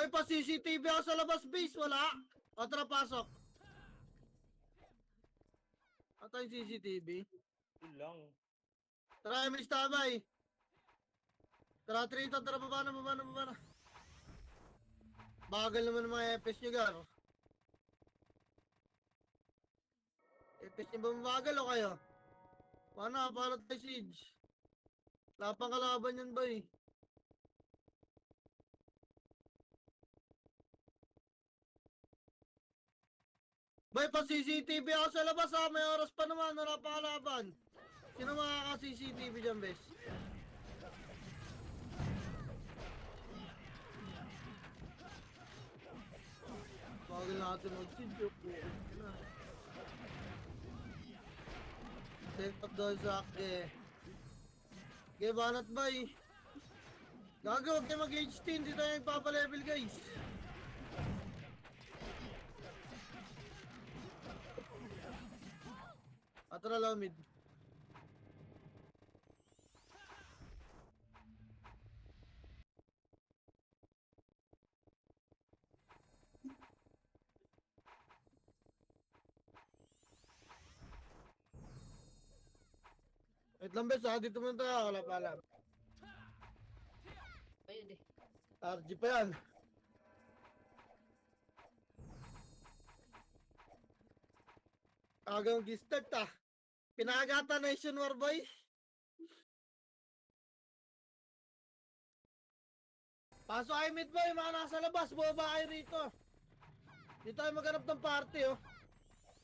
Boy, pa CCTV ako sa labas base, wala. O, tara, pasok. Ata yung CCTV. Yun lang. Tara, Emish Tabay. Tara, Trito, tara, baba na. Bagal naman ng mga EPS nyo, gar. EPS nyo ba mabagal o kayo? Paano, paano tayo siege? Lapang kalaban yan, boy. Boy, pa CCTV ako sa labas ha. May oras pa naman, wala pa kalaban. Sino makaka-CCTV dyan, bes? Bagal natin mag-siege. Set up doon sa akde. Okay, banat bay. Gago, huwag kayo mag-HT. Hindi tayo nagpapalevel, guys. Atara lang mid. Wait lang bes ha, dito muna tayo, wala pa alam. Ayun eh. RG pa yan. Agang gistart ah. Pinagata Nation War boy. Pasok ay mid boy, mga nasa labas, baba kayo rito. Dito tayo maghanap ng party oh.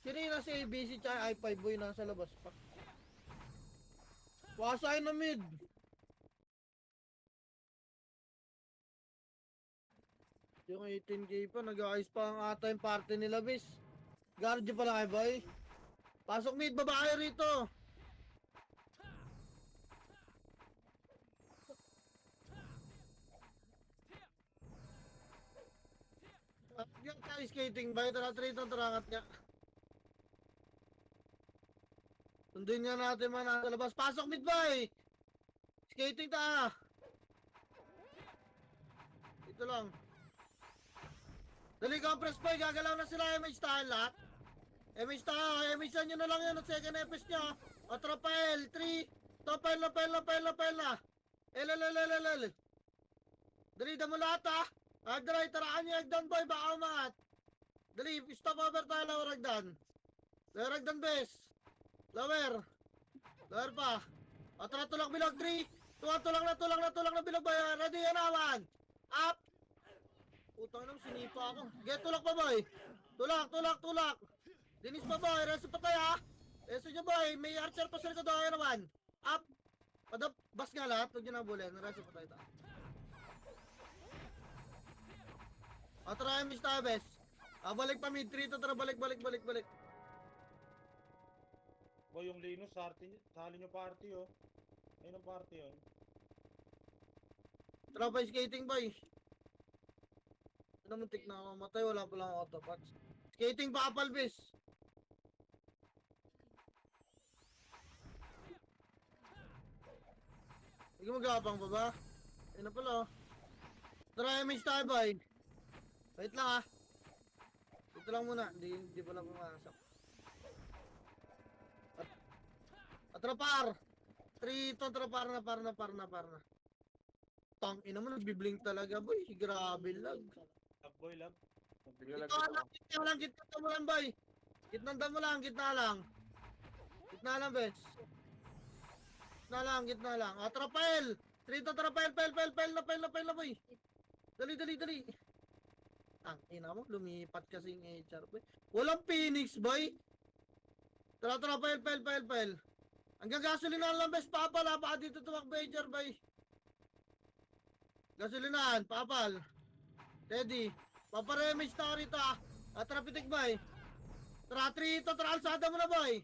Sino yung nasa ABC tsaka i5 boy nasa labas pa. Pasok na mid. Yung 18k pa, nag-ayos pa ang ata yung party nila bis. Guardia pala kayo boy. Pasok mid, baba kayo rito. Yung tayo skating ba? Tara rito, tarangat niya. Sundin nga natin mga nasa labas. Pasok mid boy! Skating ta! Ito lang. Dali compress boy, gagalaw na sila MH tayo lahat. MH tayo, MH nyo na lang yun at second FS nyo. O Tropael, 3. Tropael na. L. Dali, damo lahat ha. Agdray, taraan nyo Agdan boy, baka umangat. Dali, stop over tayo lower Agdan. Lower Agdan bes. Lower pa. O tara, tulak bilog 3. Tulak na bilog boy. Ready, anawan. Up. Putang nang sinipa ako. Get, tulak pa boy. Tulak. Dinis pa boy, reso pa tayo ha. Reso nyo boy, may archer pa sa likod doon naman. Up. Bas nga lahat, huwag nyo na bulin. Reso pa tayo ta. O tara, miss tayo bes. Balik pa mid 3 to, tara balik. Boy, yung Linus, sali nyo party oh. Ayun ang party yun. Tara pa skating boy. Ano muntik na ako mamatay, wala pa lang auto patch. Skating pa kapalbis. Hindi magapang pa ba? Ayun na pala oh. Tara, image tayo boy. Wait lang ah. Ito lang muna, hindi pa lang pumasok. Atrapar! 3 to, atrapar na. Tang ina mo, nagbiblink talaga boy. Grabe lag. Love boy, love. Gitna mo lang boy. Gitna lang bes. Gitna lang. Atrapel! 3 to, atrapel, pel na boy. Dali. Ang ina mo, lumipat kasing HR boy. Walang Phoenix boy. Tara, pel. Hanggang gasolinahan lang bes, papal ha. Baka dito tumakbo HR boy. Gasolinahan, papal. Ready. Paparemage na rito ha. Trapitik boy. Tara, 3 to, tara, alsada mo na boy.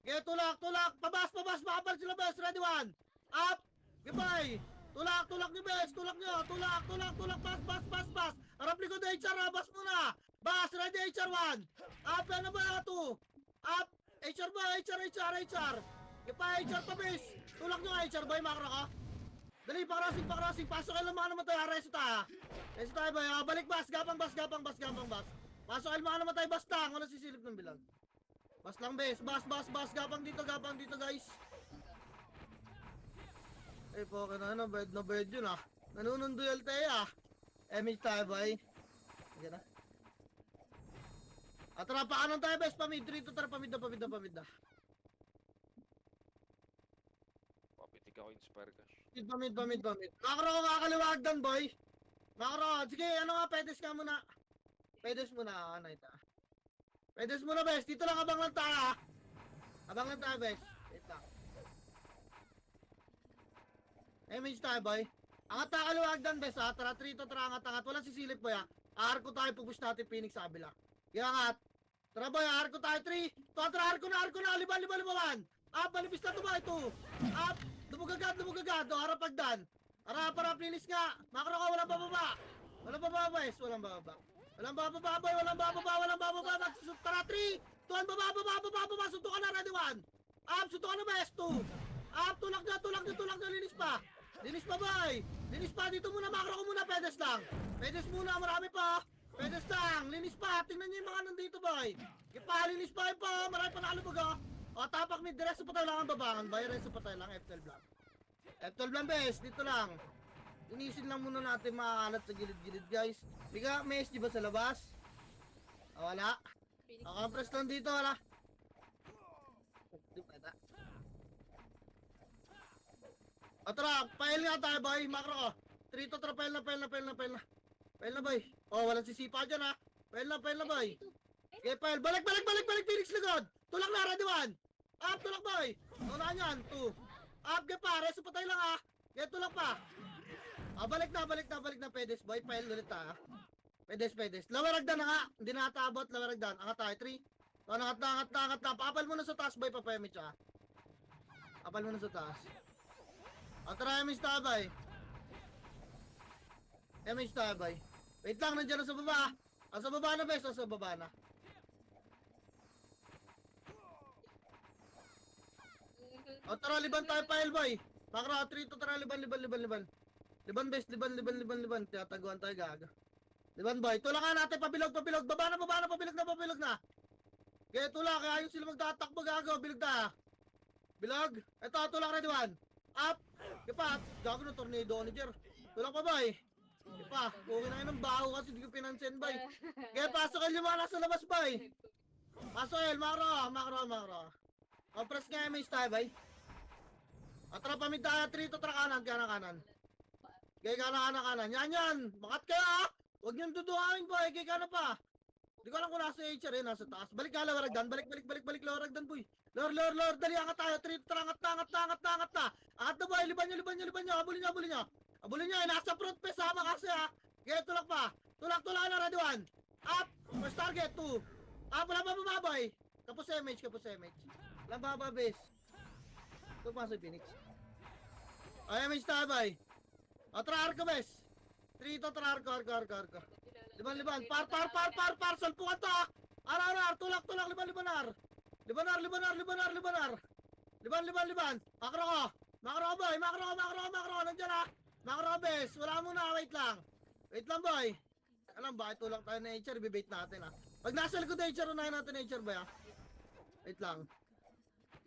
Okay, tulak. Pabas, papal sila bes. Ready, 1. Up. Goodbye. Tulak ni bes. Tulak nyo. Tulak. Bas. Harap likod na HR ha. Bas muna. Bas. Ready, HR 1. Up. Yan na ba? 2. Up. HR. Ipa, HR pa bes. Tulak nyo nga HR boy. Makro ka. Dali, pa-crossing. Pasok kayo ng mga namatay. Reso tayo. Reso tayo boy. Balik bas. Gapang bas. Pasok kayo ng mga namatay. Bas lang. Wala sisilip ng bilang. Bas lang bes. Bas. Gapang dito guys. Eh, po ka na bed yun ah. Nanununduel tayo ah. Image tayo boy. Sige na. Atrapa anong tayo bes. Pamid. 3 to tara. Pamid na. Papitik ako inspire cash. Pamid. Makro ko kakaliwag doon boy. Makro. Sige, ano nga. Pedes ka muna. Pedes muna. Ano ito? Pedes muna bes. Dito lang abang lang tayo ah. Abang lang tayo bes. Wait lang. Image tayo boy. Angat tayo kaliwag doon bes ha. Tara 3 to tara angat. Walang sisilip boy ha. Arko tayo pupush natin Phoenix sa kabila. Iangat. Tara boy, arko tayo 3. Tara arko na. Liban. Malipis na to boy 2. Dumugagad. Harap pagdan. Harap linis nga. Makro ka, walang bababa. Walang bababa. Tara 3. Tuan bababa. Suntukan na ready 1. Suntukan na best 2. Tulak na linis pa. Linis pa dito muna, makro ko muna, pedes lang. Pedes muna, marami pa. Pedes lang, linis pa. Tingnan niyo yung mga nandito boy. Linis pa, marami pa nakalubog ah. O tapak mid, diretso pa tayo lang ang babangan boy. Diretso pa tayo lang, F12 lang. F12 lang bes, dito lang. Inisin lang muna natin makakalat sa gilid-gilid guys. Liga, may SD ba sa labas? Wala. Compress lang dito, wala. Di pwede. O tara, pail nga tayo boy, makro ko. 3 to tara, pail na. Pail na boy. O, walang sisipa dyan ha. Pail na boy. Okay, pail. Balik, Phoenix ligod. Tulak na, ready 1. Tulak boy. Unahan yan, 2. Get pa, reso pa tayo lang ha. Get tulak pa. Balik na, pedes boy. Pail ulit ha. Pedes. Lawaragdan na nga. Hindi nakatabot, lawaragdan. Angat tayo, 3. Angat na. Paapal mo na sa taas boy, papayamit siya. Apal mo na sa taas. Tara, image tayo boy. Wait lang, nandiyan na sa baba. Sa baba na bes, sa baba na. Tara, liban tayo file boy. Makro, 3 to tara, liban. Liban bes, liban. Tiyataguan tayo gaga. Liban boy, tulakan natin, pabilog. Baba na, pabilog na. Kaya tulak, kaya ayun sila magtatakbo gago, bilog na. Bilog, eto, tulak ready 1. Up, kipa, gago ng tornado ni Jer. Tulak pa boy. Kipa, okay na yun ng baho kasi di ko pinansin boy. Kaya pasok kayo yung mga nasa labas boy. Pasok kayo, makro. Compress nga yung tayo boy. Tara pamid tayo, 3 to tara kanan. Kaya kanan. Yan. Makat kayo ha. Huwag niyong duduhain boy, kaya kanan pa. Di ko alam kung nasa HR nasa taas. Balik ka, lawaragdan. Balik, lawaragdan boy. Lor, dali, angat tayo. 3 to tara, angat na. Angat na boy, liban nyo. Abulin nyo, nasa front pa, sama kasi ha. Kaya tulak pa. Tulak na, ready 1. Up, first target, 2. Wala ba boy? Kapos image. Walang baba base. Ito pa sa Phoenix. Image tayo boy. Tara arko bes. 3 to tara arko. Liban. Par. Salpukan to ha. Arar. Tulak. Libanar. Liban. Makro boy. Nandiyan ha. Makro bes. Wala muna. Wait lang boy. Alam ba, tulak tayo na HR. Bibait natin ha. Pag nasa likod na HR, unahin natin HR boy ha. Wait lang.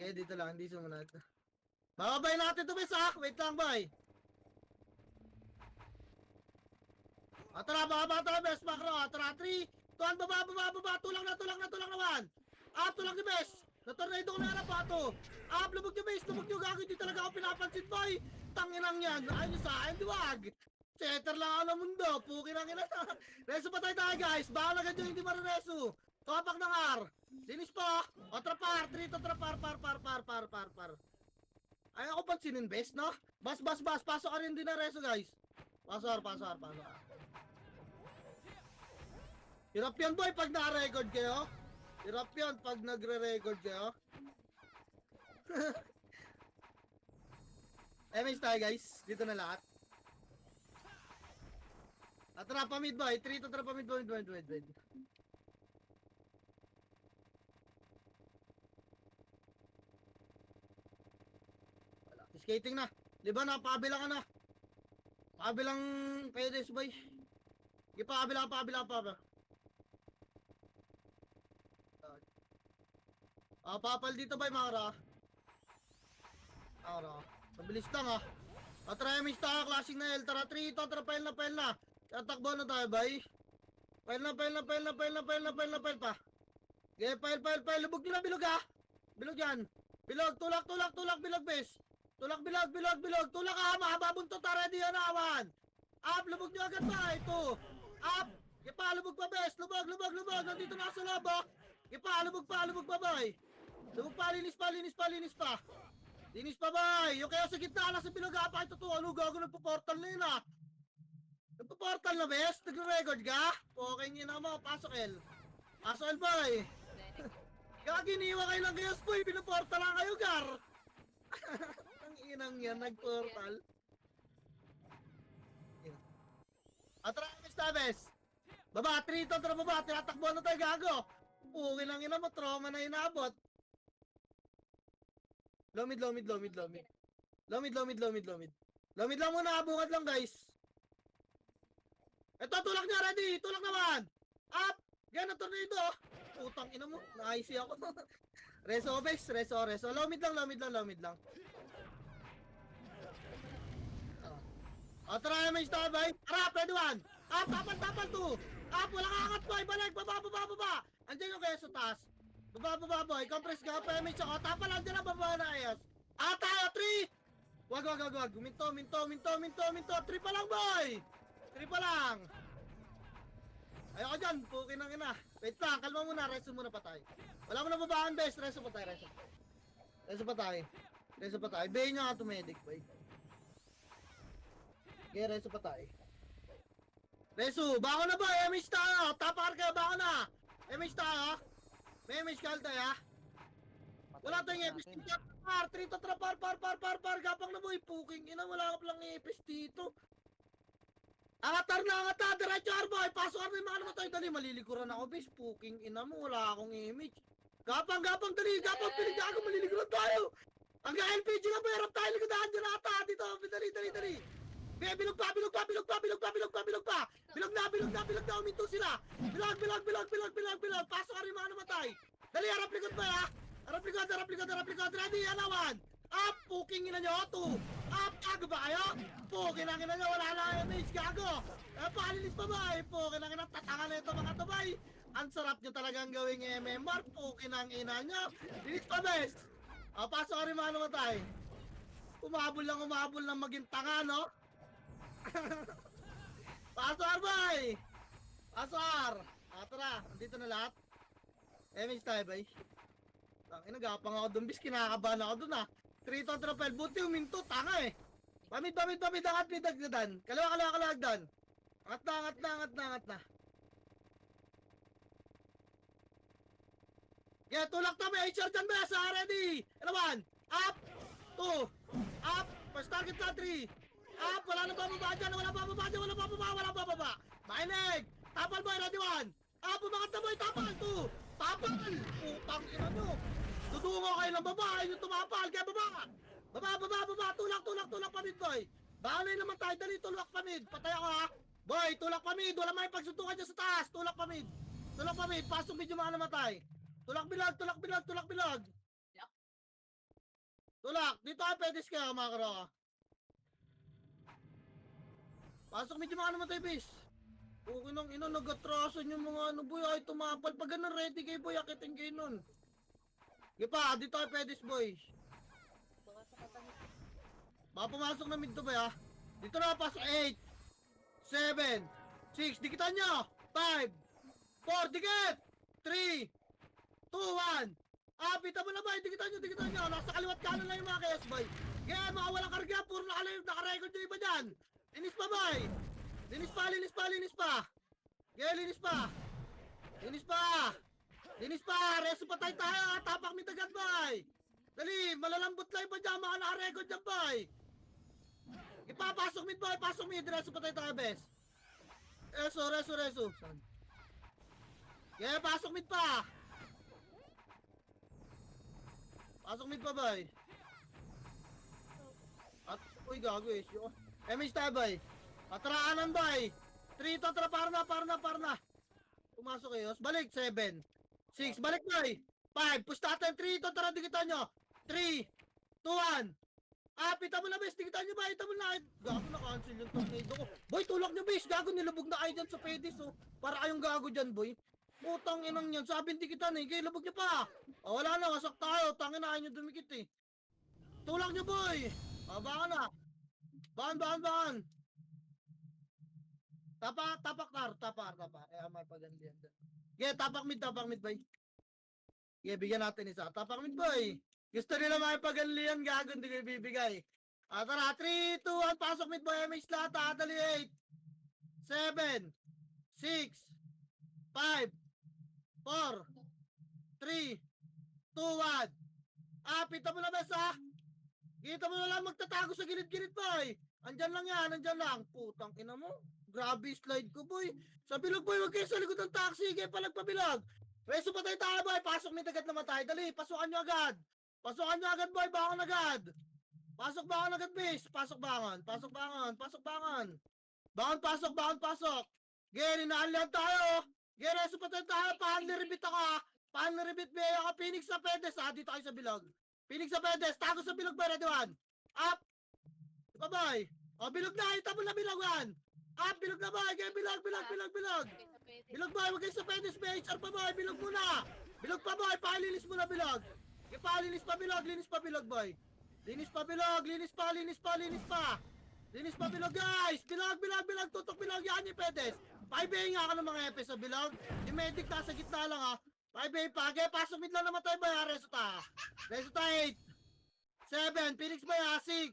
Okay, dito lang. Hindi sumunod. Bababay natin to bes ha. Wait lang boy. Tara, baba tayo bes, makro. Tara, 3, 2, baba. Tulang na 1. Tulang ni bes. Na-tornado ko na harap ha, 2. Lumog nyo bes, gago. Hindi talaga ako pinapansin boy. Tanginang yan. Ayun nyo sa akin, diwag. Setter lang ako ng mundo. Pukin ang ina. Reso pa tayo guys. Baka na ganyan hindi marireso. Topak ng R. Linis po. Trapar. 3 to trapar. Par. Ay ako pansinin bes, no? Bas. Pasok ka rin din na reso guys. Pasok. Hirap yan boy pag naka-record kayo. Hirap yan pag nagre-record kayo. MH tayo guys. Dito na lahat. Trapa mid boy. 3 to trapa mid boy. Wait. Wala. Skating na. Liban na. Pabila ka na. Kabilang Pedis boy. Sige pa, kabila pa. Papal dito boy, Makara. Mabilis lang try may star, clashing na L. Tara, 3 ito, tara, pail na. Tatakbo na tayo, bay. Pail pa. Okay, pail. Lubog nyo na, bilog Bilog yan. Bilog, tulak, bilog, bes. Tulak, bilog. Tulak mahaba buntot, ready yan, awan. Up, lubog nyo agad ba? Ito. Up. Gipa, lubog pa, bes. Lubog. Nandito na sa labo. Gipa, lubog pa, bay. Lubog pa, linis pa. Linis pa, bay. Yung kaya sa gitna, nasa bilog pa. Ito to, ano gago, nagpo-portal na yun, Nagpo-portal na, bes. Nagre-record ka? Okay nyo na mo, pasok, L. Pasok, L, bay. Gaginiwa kayo lang kayo, boy. Pinaportal lang kayo, gar. Ang inang yan, nagportal. Atramis na, bes. Baba, 3 ito, tara baba. Tinatakbuhan na tayo, gago. Okay lang ina mo, trauma na inabot. Lomid. Lomid lang muna, bungad lang, guys. Ito, tulak niya, ready. Tulak naman. Up. Yan, ang tornado. Putang ina mo, na-IC ako. Reso, Bex, reso. Lomid lang. Try may star, boy. Tara, pwede one. Up, tapal, 2. Up, walang angat, boy. Balik, baba. Andiyan yung kaya sa taas. Baba, boy. Compress ka, PMH ako. Tapal, andiyan na, baba na ayos. Tayo, 3. Wag. Minto. 3 pa lang, boy. 3 pa lang. Ayoko dyan, pukin ang ina. Wait lang, kalma muna, reso muna pa tayo. Wala mo na babaan, best. Reso pa tayo. Bayin nyo nga tumedic, boy. Okay, reso pa tayo. Reso, bako na ba? MH tayo. Tapakar kayo, bako na. MH tayo. May MH ka tayo, Wala tayong epis dito. Par, 3 to par. Gapang na, boy. Puking ina, wala ka palang epis dito. Angatar, diretso boy. Pasok yung mga naman tayo. Dali, malilikuran ako, bes. Puking ina mo, wala akong image. Gapang, dali. Pinigago, malilikuran tayo. Hanggang LPG na, pero tayo likodahan dyan ata. Dito, dali. Bilog pa. Bilog na, uminto sila. Bilog. Pasok ka rin mga namatay. Dali, harap likod ba, Harap likod. Ready, anawan. Up, puking ina nyo, 2. Up, gago ba kayo? Puking ang ina nyo, wala na image, gago. Palinis pa ba? Puking ang ina, tatanga na ito mga tabay. Ang sarap nyo talagang gawing MMR, puking ang ina nyo. Linis pa, bes. Pasok ka rin mga namatay. Umabol lang maging tanga, no? Pasok, bay. Pasok. Tara, andito na lahat. Image tayo, bay. Nagapang ako doon, bis kinakabahan ako doon 3 to trapel, buti uminto, tanga Pamid, angat may dagdagan. Kalawa hagdan. Angat na. Yeah, tulak na may HR dyan ba? Ready. Alawan. Up. 2. Up. First target na 3. Up. Wala na bababa dyan. Wala bababa. Mainig. Tapal boy, ready 1. Up. Umangat na boy, tapal 2. Tapal. Putang ina nyo. Dudungo kayo ng baba. Ayun yung tumapal. Kaya baba. Baba. Tulak pamid boy. Bahalay naman tayo. Dali, tulak pamid. Patay ako Boy, tulak pamid. Wala may pagsuntukan dyan sa taas. Tulak pamid. Pasok medyo mga namatay. Tulak bilag. Tulak. Dito ka pwede ka mga karo Pasok medyo mga namatay, bis. Okay nang ino, nagatrasan yung mga boy. Ay, tumapal. Pag ganun, ready kayo, boy. Akitin kayo nun. Gipa, dito ka pwede, boy. Baka pumasok na mid to ba, Dito na pasok. 8, 7, 6. Dikitan nyo. 5, 4, dikit. 3, 2, 1. Pita mo na ba? Dikitan nyo. Nasa kaliwat kanan lang yung mga KS, boy. Kaya mga walang karga. Puro naka-record yung iba dyan. Linis pa, boy. Linis pa. Kaya linis pa. Reso pa tayo. Tapak mi tagad, boy. Dali, malalambot lang pa dyan. Mga naka-record dyan, boy. Ipapasok mid, boy. Pasok mid. Reso pa tayo, bes. Reso. Kaya pasok mid pa. Boy. At, uy, gago MH tayo, boy. Atraanan boy. 3 to tara para na. Pumasok kayo. Balik 7. 6 balik boy. 5 push natin 3 to tara dikitan nyo. 3 2 1. Pita mo na bes, dikitan nyo ba? Ita mo na. Gago na cancel yung tornado ko. Boy, tulak nyo bes. Gago nilubog na kayo dyan sa pedis oh. Para kayong gago dyan boy. Putang inang yan. Sabi hindi kita na. Kaya lubog nyo pa. Wala na. Wasak tayo. Tangin na kayo nyo dumikit eh. Tulak nyo boy. Baka na. Bahan. Tapak. May pagandihan dyan. Yeah, tapak mid boy. Yeah, bigyan natin isa. Tapak mid boy. Gusto nila may paganlihan, gago, hindi ko ibibigay. Tara, 3, 2, 1, pasok mid boy, MH lahat, dali 8, 7, 6, 5, 4, 3, 2, 1. Pita mo na bes ha. Kita mo na lang magtatago sa gilid-gilid boy. Andyan lang yan, andyan lang. Putang ina mo. Grabe slide ko boy. Sa bilog boy, wag kayo sa likod ng taxi, kayo palagpabilog. Reso pa tayo boy, pasok mid agad naman tayo. Dali, pasukan nyo agad. Pasukan nyo agad boy, bangon agad. Pasok bangon agad bis. Pasok bangon. Bangon. Geri, naalihan tayo. Geri, reso pa tayo. Paanliribit ako ha. Paanliribit beya ka. Phoenix sa pedes ha. Dito kayo sa bilog. Phoenix sa pedes. Tago sa bilog boy, ready one. Up. Bye-bye. Bilog na. Itabol na bilogan. Up, bilog na boy. Geri, bilog. Bilog boy, wag kayo sa pedes. May HR pa boy. Bilog muna. Bilog pa boy. Paalilis muna bilog. Linis pa bilog boy. Linis pa bilog guys. Bilog, tutok bilog yan yung pedes. 5A nga ako ng mga epe sa bilog. Yung medic nasa gitna lang ha. 5A pa, kaya pasok mid lang namatay boy ha. Resulta 8, 7, Phoenix boy ha. 6,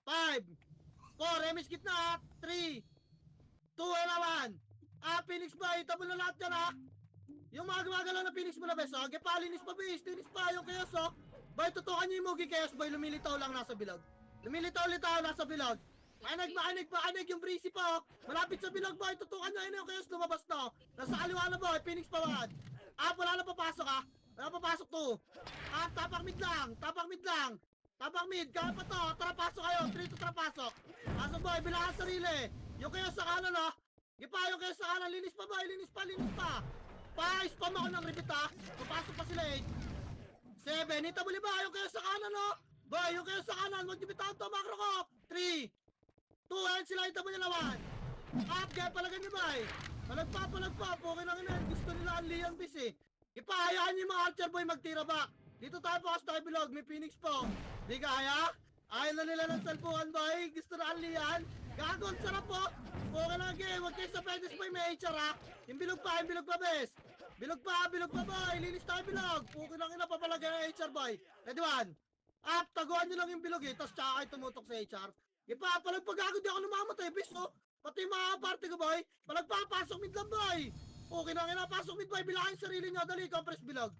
5, 4, MS gitna ha. 3, 2, and 1. Phoenix boy, tabo na lahat yan ha. Yung mga gumagalaw na Phoenix mo na bes, linis pa bes, linis pa yung chaos oh. Boy, tutukan nyo yung Mugi chaos boy, lumilitaw lang nasa bilog. Lumilitaw nasa bilog. Makinig yung breezy pa oh. Malapit sa bilog boy, tutukan nyo yun yung chaos, lumabas na oh. Nasa kaliwa na boy, Phoenix pa man. Wala na papasok ha. Wala papasok to. Tapak mid lang. Tapak mid, kaya pa to, tara pasok kayo, 3 to tara pasok. Pasok boy, bilangan sarili. Yung chaos sa kanan oh. Yung chaos sa kanan, linis pa boy, linis pa. Spam ako ng repeat ha. Papasok pa sila 8, 7. Itabuli ba? Yung kayo sa kanan no? Boy, yung kayo sa kanan. Mag-dibitaan to makro ko. 3, 2, and sila itabuli na 1. Kaya palagan nyo boy. Palagpa. Okay lang yun. Gusto nila ang Liang bis eh. Ipahayaan nyo yung mga archer boy magtira back. Dito tayo po tayo bilog. May Phoenix po. Di kaya? Ayaw na nila ng cellphone boy. Gusto na ang Liang. Gagon, sarap po. Okay lang game. Huwag kayo sa pedes boy. May HR ha. Yung bilog pa bes. Bilog pa boy. Linis tayo bilog. Okay lang ina papalagay ng HR boy. Ready one. Taguan nyo lang yung bilog eh. Tapos tsaka kayo tumutok sa HR. Palagpagago di ako namamatay bis oh. Pati yung mga party ko boy. Palagpapasok mid lang boy. Okay lang ina. Pasok mid boy. Bilangin sarili nyo. Dali compress bilog.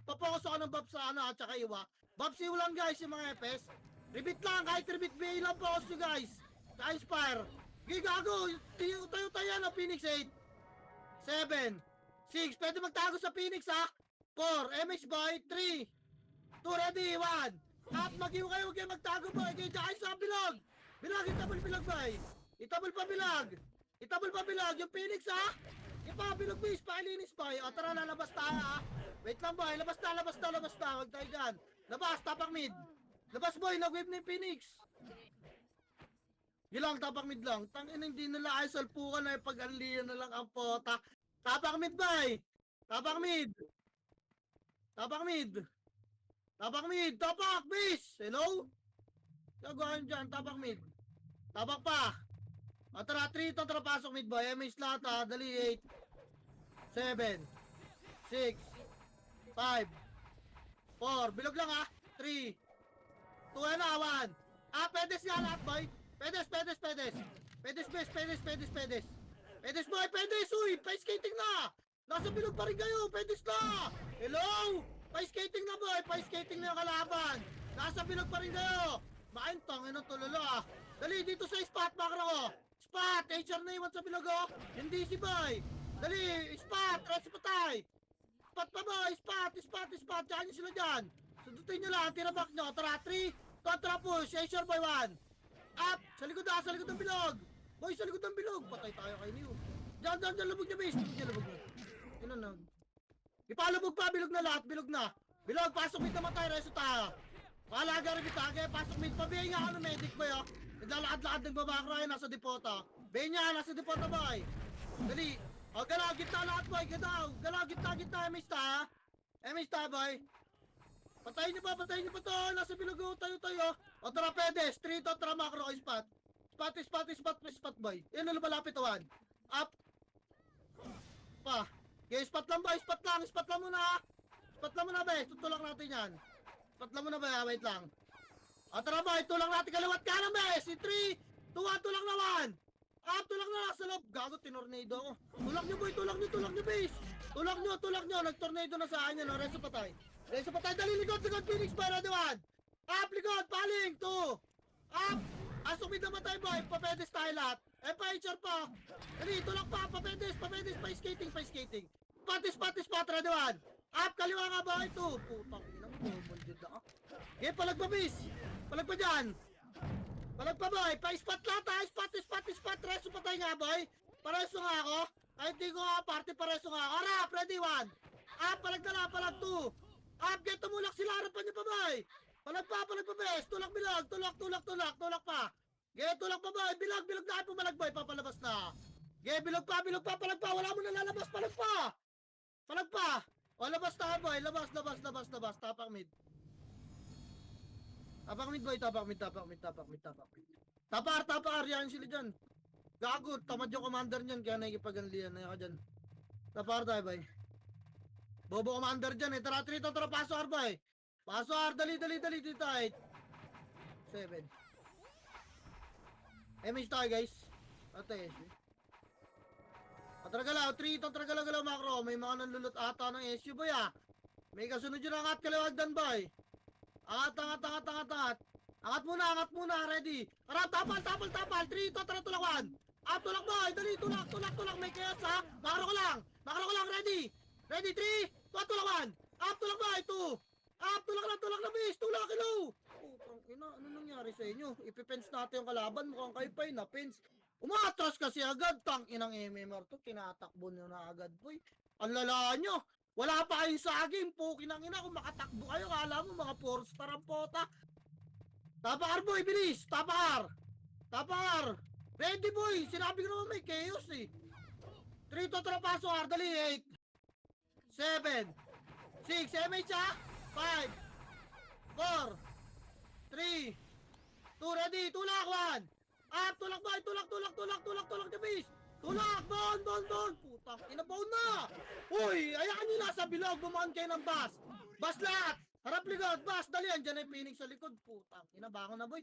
Papokus ako ng Babs sa ano at saka iwa. Babs iwa lang guys yung mga FS. Repeat lang. Kahit repeat BA lang focus nyo guys. Sa Inspire. Gigago. Tayo na Phoenix 8, 7, 6. Pwede magtago sa Phoenix ha. 4. MH boy. 3, 2 ready. 1. Mag-iw kayo. Huwag kayo magtago boy. Kaya dyan kayo sa bilog. Bilag. Itabol bilog boy. Itabol pa bilag. Yung Phoenix ha. Ipabilog bis. Pailinis boy. O tara lalabas tayo ha. Wait lang boy. Labas na. Huwag tayo dyan. Labas. Tapak mid. Labas boy. Nag-wave na yung Phoenix. Gilang tapak mid lang. Tangin hindi nila ay salpukan na pag-anliyan na lang ang pota. Tapak mid boy. Tapak bis. Hello? Gagawin dyan. Tapak mid. Tapak pa. Tara 3 to tara pasok mid boy. MS lahat ha. Dali 8, 7, 6, 5, 4. Bilog lang ha. 3, 2 na 1. Pedes nga lahat boy. Pedes boy, pedes, uy, pa-skating na! Nasa bilog pa rin kayo, pedes na! Hello? Pa-skating na boy, pa-skating na yung kalaban! Nasa bilog pa rin kayo! Maintang, yun ang tulolo ah! Dali, dito sa spot, makro ko! Spot, HR na iwan sa bilog oh! Hindi si boy! Dali, spot, rest patay! Spot pa boy, spot, dyan nyo sila dyan! Sundutin nyo lang, tira back nyo, tara 3, tara push, HR boy 1! Up! Sa likod ng bilog! Boy, sa likod ng bilog! Patay tayo kay Neo. Diyan, lubog niya, base. Lubog niya. Yun na. Ipalubog pa, bilog na lahat, bilog na. Bilog, pasok mid na matay, reso tayo. Palaga rin bitage, pasok mid pa. Bihay nga ano, medic boy, oh. Naglalakad-lakad ng babakra yun, nasa depota. Bihay niya, nasa depota, boy. Dali. O, galaw, gitna lahat, boy, galaw, gitna, MS ta, MS ta, boy. Patayin niyo pa to, nasa bilog, tayo. O, tara, pedes, 3 to, tara, macro, spot. Spot, boy. Yan na lumalapit, one. Up. Pa. Okay, spot lang, muna. Spot lang muna, be. Tutulak natin yan. Spot lang muna, be. Wait lang. O, tara, boy. Tulak natin kaliwat kanan, be. Si 3, 2, 1, tulak na 1. Up, tulak na sa loob. Gago, tinornado ako. Tulak nyo, boy. Tulak nyo, base. Tulak nyo. Nagtornado na sa akin, no? Reso patay. Dali, likod, Phoenix, boy. Ready, 1. Up, likod, paling, 2. Up. Asok mid naman tayo, boy. Papedes tayo lahat. Pa-HR pa. Dali, tulak pa. Papedes. Pa-skating. Spot. Ready, 1. Up, kaliwa nga, boy. 2. Putang inang bumundid na ka. Okay, palag pa, bis. Palag pa dyan. Palag pa, boy. Pa-spot lahat, ha. Spot. Reso pa tayo nga, boy. Pareso nga ako. Kahit di ko nga party, pareso nga ako. Arap, ready, 1. Up, palag na lang. Palag 2. Up, get tumulak sila. Harapan niyo pa, boy. Palag pa, bes. Tulak bilog. Tulak pa. Ge, tulak pa, boy. Bilog na. Pumalag, boy. Papalabas na. Ge, bilog pa. Palag pa. Wala mo na lalabas. Palag pa. O, labas na, boy. Labas. Tapak mid. Tapak mid, boy. Tapak mid. Tapar. Yan sila dyan. Gago. Tamad yung commander niyan. Kaya nakikipaganlian na yan dyan. Tapar tayo, boy. Bobo commander dyan, eh. Tara, paso, boy. Paso, dali, dito tayo. 7. MS tayo, guys. Ate, Atragalaw, 3 to, tragalaw, macro. May mga nanlulot ata ng SU, boy, ah. May kasunod yun, angat, kaliwagdan, boy. Angat. Angat muna, ready. Tara, tapal. 3 to, tara, tulakan. Tulak, boy, dali, tulak. May chaos, ha. Macro ko lang, ready. Ready, 3, 2, tulakan. Tulak, boy, 2. Tulak na, bis. Tulak, hello. Putang ina, ano nangyari sa inyo? Ipipens natin yung kalaban. Mukhang kayo pa na pens. Umatras kasi agad. Tang inang MMR to. Tinatakbo nyo na agad, boy. Ang lala nyo. Wala pa kayong saging. Pukin ang ina. Kung makatakbo kayo, kala mo mga 4-star ang pota. Tapakar, boy. Bilis. Tapakar. Ready, boy. Sinabi ko naman may chaos, eh. 3 to, trapaso, dali. 8. 7. 6. MH, ha? 5, 4, 3, 2, ready, tulak, 1. Up, tulak, boy, tulak, the base. Tulak, doon. Putang, inabaon na. Uy, ayaan nyo na sa bilog, bumaan kayo ng bus. Bus lahat, harap likod, bus, dali, andyan ay Phoenix sa likod. Putang, inabangon na, boy.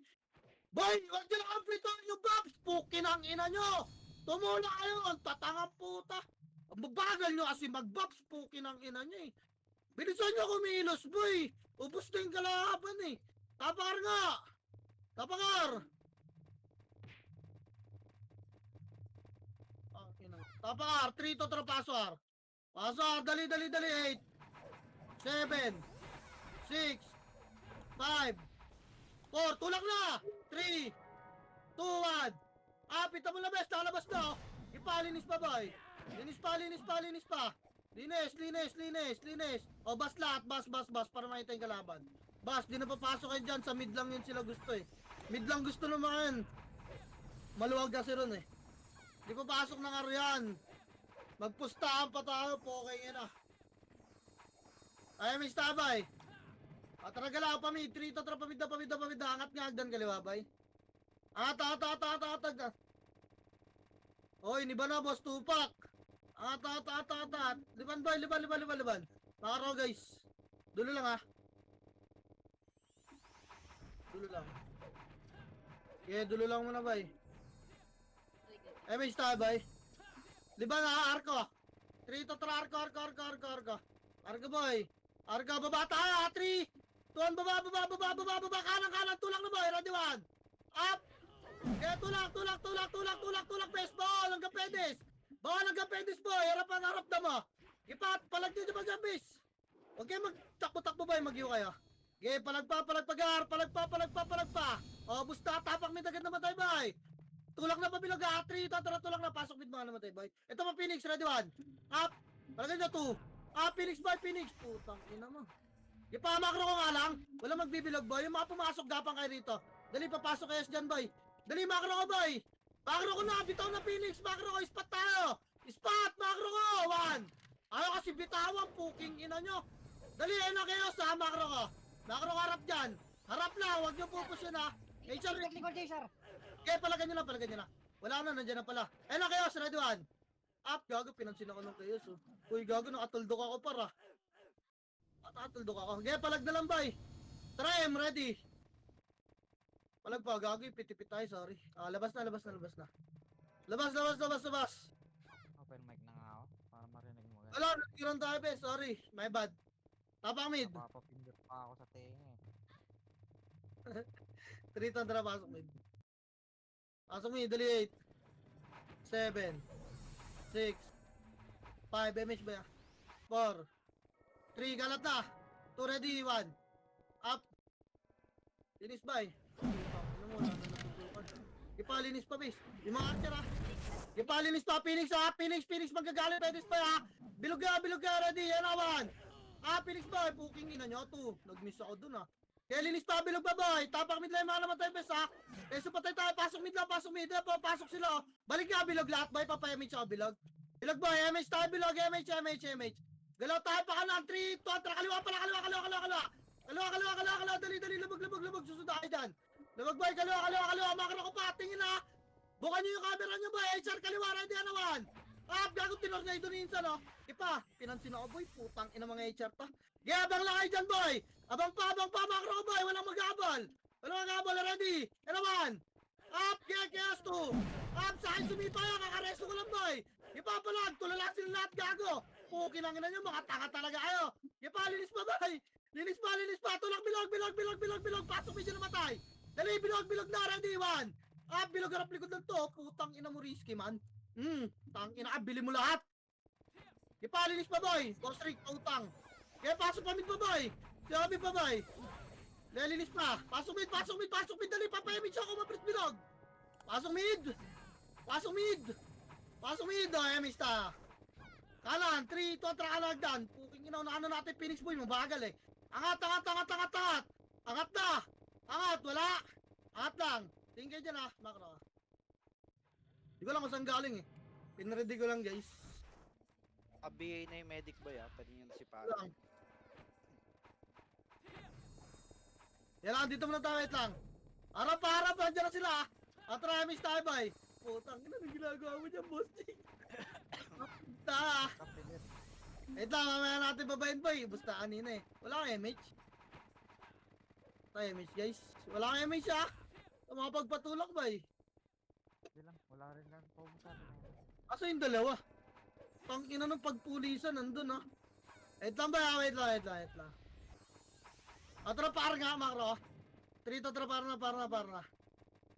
Boy, wag nyo lang amplitude yung bobs. Pukin ang ina nyo. Tumula kayo, ang tatangang puta. Ang babagal nyo kasi mag-bobs, pukin ang ina nyo, eh. Bilisan nyo kumilos, boy! Ubus na yung kalaban, eh! Tapakar nga! Tapakar! Tapakar! 3 to trapaswar! Paswar! Dali! 8! 7! 6! 5! 4! Tulak na! 3! 2! 1! Pita mo labas! Nakalabas na, oh! Ipalinis pa, boy! Linis pa! Linis. O, bas lahat, bas, para makita yung kalaban. Bas, di na papasok kayo dyan, sa mid lang yun sila gusto, eh. Mid lang gusto naman. Maluwag kasi ron, eh. Di papasok ng aryan. Magpustahan pa tayo, pokeng yun, ah. Ay, may stabay. Atragala pa mid, 3 to, pamid na, angat nga, agdan kaliwa, bay. Angat. Oy, ni ba na, boss, tupak. At. Liban. Makaro, guys. Dulo lang, ha. Dulo lang muna, bay. May star, bay. Liban, ha, arko. 3 to, arko. Arko, boy. Arko, baba tayo, ha. 3, 2, 1, baba. Kanan, tulak na, boy. Ready, 1. Up. Kaya tulak, baseball. Hanggang pedes. Bawal hanggang pedis, boy. Harap na mo. Ipat, palag nyo dyan, bis. Huwag kayo magtakbo-takbo, boy. Mag-iyo kayo. Okay, palagpa. O, busta, tapak mid agad namatay, boy. Tulak na pabilog, 3, tara, tulak na, pasok mid mga namatay, boy. Ito pa, Phoenix, ready 1. Up, palagay nyo 2. Phoenix, boy, Phoenix. Putang ina mo. Ipamakro ko nga lang, wala magbibilog, boy. Yung mga pumasok, gapang kayo rito. Dali, papasok kayo dyan, boy. Dali, makro ko, boy. Makro ko na, bitaw na, Phoenix. Makro ko, spot tayo. Spot, makro ko, 1. Ayaw kasi bitawan, puking ina nyo. Dali, ayun na kayo sa makro ko. Makro ko, harap dyan. Harap lang, huwag nyo pupus yun, ha. Nature, Technical Chaser. kaya palagan nyo na. Wala na, nandiyan na pala. Ayun na kayo, ready 1. Up, gago, pinansin ako ng kayo, so. Uy, gago, nakatuldok ako para. Nakatuldok ako. Kaya palag na lang, boy. Try, I'm ready. Palag pa, gago, ipit-ipit tayo, sorry. Labas na. Labas. Open mic na nga ako para marinig mo. Wala, nagkiran tayo, be, sorry. My bad. Tapang mid. Napapapindot pa ako sa tenga eh. 3 tandra, pasok mid. Pasok mid, dali 8. 7. 6. 5, MH ba yan? 4. 3, galat na. 2 ready, 1. Up. Linis ba eh? Ano mo, wala na natutukan. Ipalinis pa, bis. Yung mga archer, ha? Ipalinis pa, Phoenix, ha? Phoenix, magagalit, pedis pa, ha? Bilog ka, ready, yan na, 1. Phoenix ba, puking ina nyo, 2. Nag-miss ako dun, ha? Kaya linis pa, bilog ba, boy? Tapak mid lang, mga namatay, bes, ha? Peso patay tayo, pasok mid lang, pasok sila, oh. Balik nga, bilog lahat, boy, papayamid siya, bilog. Bilog, boy, MH tayo, bilog, MH. Galaw tayo pa kanan, 3, 2, tara, kaliwa, dali, lubog, susunod tayo dyan. Lubog, boy, kaliwa, makro ko pa, tingin, ha? Bukan nyo yung camera nyo, boy, HR, kaliwa, ready, anawan. Gago, tinornado ni Insan, oh. Ipa, pinansin ako, boy, putang ina mga HR ta. Abang lang kayo dyan, boy. Abang pa, makro ko, boy, walang mag-abal, ready, anawan. Chaos 2. Sa akin sumipa yan, kakaresto ko lang, boy. Ipapalag, tulala sila lahat, gago. Pukin ang ina nyo, mga tanga talaga kayo. Linis pa, boy. Linis pa, tulak, bilog, pasok medyo namatay. Dali, bilog na, ready, 1. Bilog harap likod lang to, putang ina mo risky, man. Tang ina, bili mo lahat. Linis pa, boy. Boss Rick, utang. Kaya pasok pa mid pa, boy. Sabi pa, boy. Linis pa. Pasok mid, dali, papayamid siya ako, mapres bilog. Pasok mid, oh, emista. Kanan, 3, 2, trakalagdan. Puking ina, ano natin, Phoenix boy, mabagal eh. Angat. Angat na. Wala. Angat lang. Tingin kayo dyan, ha, makro. Di ko lang kung saan galing eh. Pinready ko lang, guys. BA na yung medic boy pwede nyo na si Paro. Lang. Yan lang, dito muna tayo, wait lang. Harap, nandiyan na sila. Atramis tayo, bay. Putang ina, ang ginagawa mo dyan, boss Jing. Kapilit. Wait lang, mamaya natin babayin, boy. Basta kanina eh. Wala kang MH. Tayo, MH, guys. Wala kang MH, ha. Makapagpatulak, bay. Hindi lang, wala rin lang po mo sabi na yun. Kaso yung dalawa. Tangina ng pagpulisan, nandun, ha. Wait lang, bay, ha. Wait lang. Atrapar nga, makro. 3 to para na.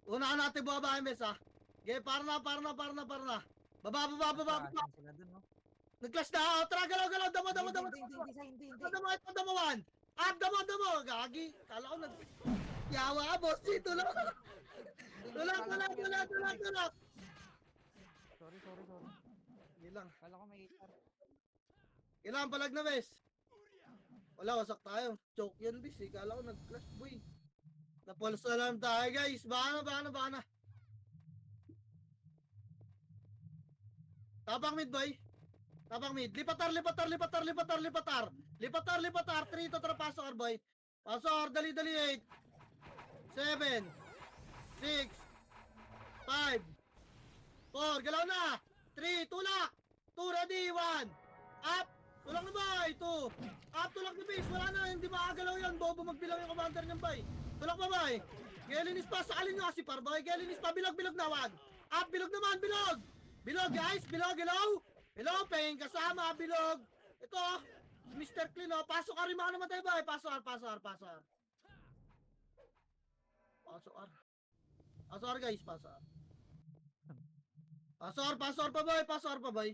Unahan natin buhabahin, bes, ha. Okay, para na. Baba. Saan sila dun, no? Nag-clash na, tara, galaw, damo. Hindi. Damo, 1. Damo. Gagi. Kala ko yawa ka, boss. Tulak. Sorry. Hindi lang. Kala ko may HR. Kailangan palag na, bes. Wala, wasak tayo. Choke yan, bes. Kala ko nag-clash, boy. Napulsa lang tayo, guys. Baka na. Tapang mid, boy. Lipatar. 3 to pasok, boy. Pasok, dali, 8. 7. 6. 5. 4. Galaw na. 3. Tulak. 2. Ready. 1. Up. Tulak na, boy. 2. Up. Tulak na, base. Wala na. Hindi makagalaw yan. Bobo magbilang yung commander niyan, boy. Tulak pa, boy. Gelinis pa. Sakalin nyo kasi, par, boy. Gelinis pa. Bilog na, 1. Up. Bilog naman. Bilog, guys. Hello, paying kasama. Bilog. Ito, Mr. Clean, oh. Pasok ka rin, mga namatay, boy. Pasok, guys. Pasok pa, boy.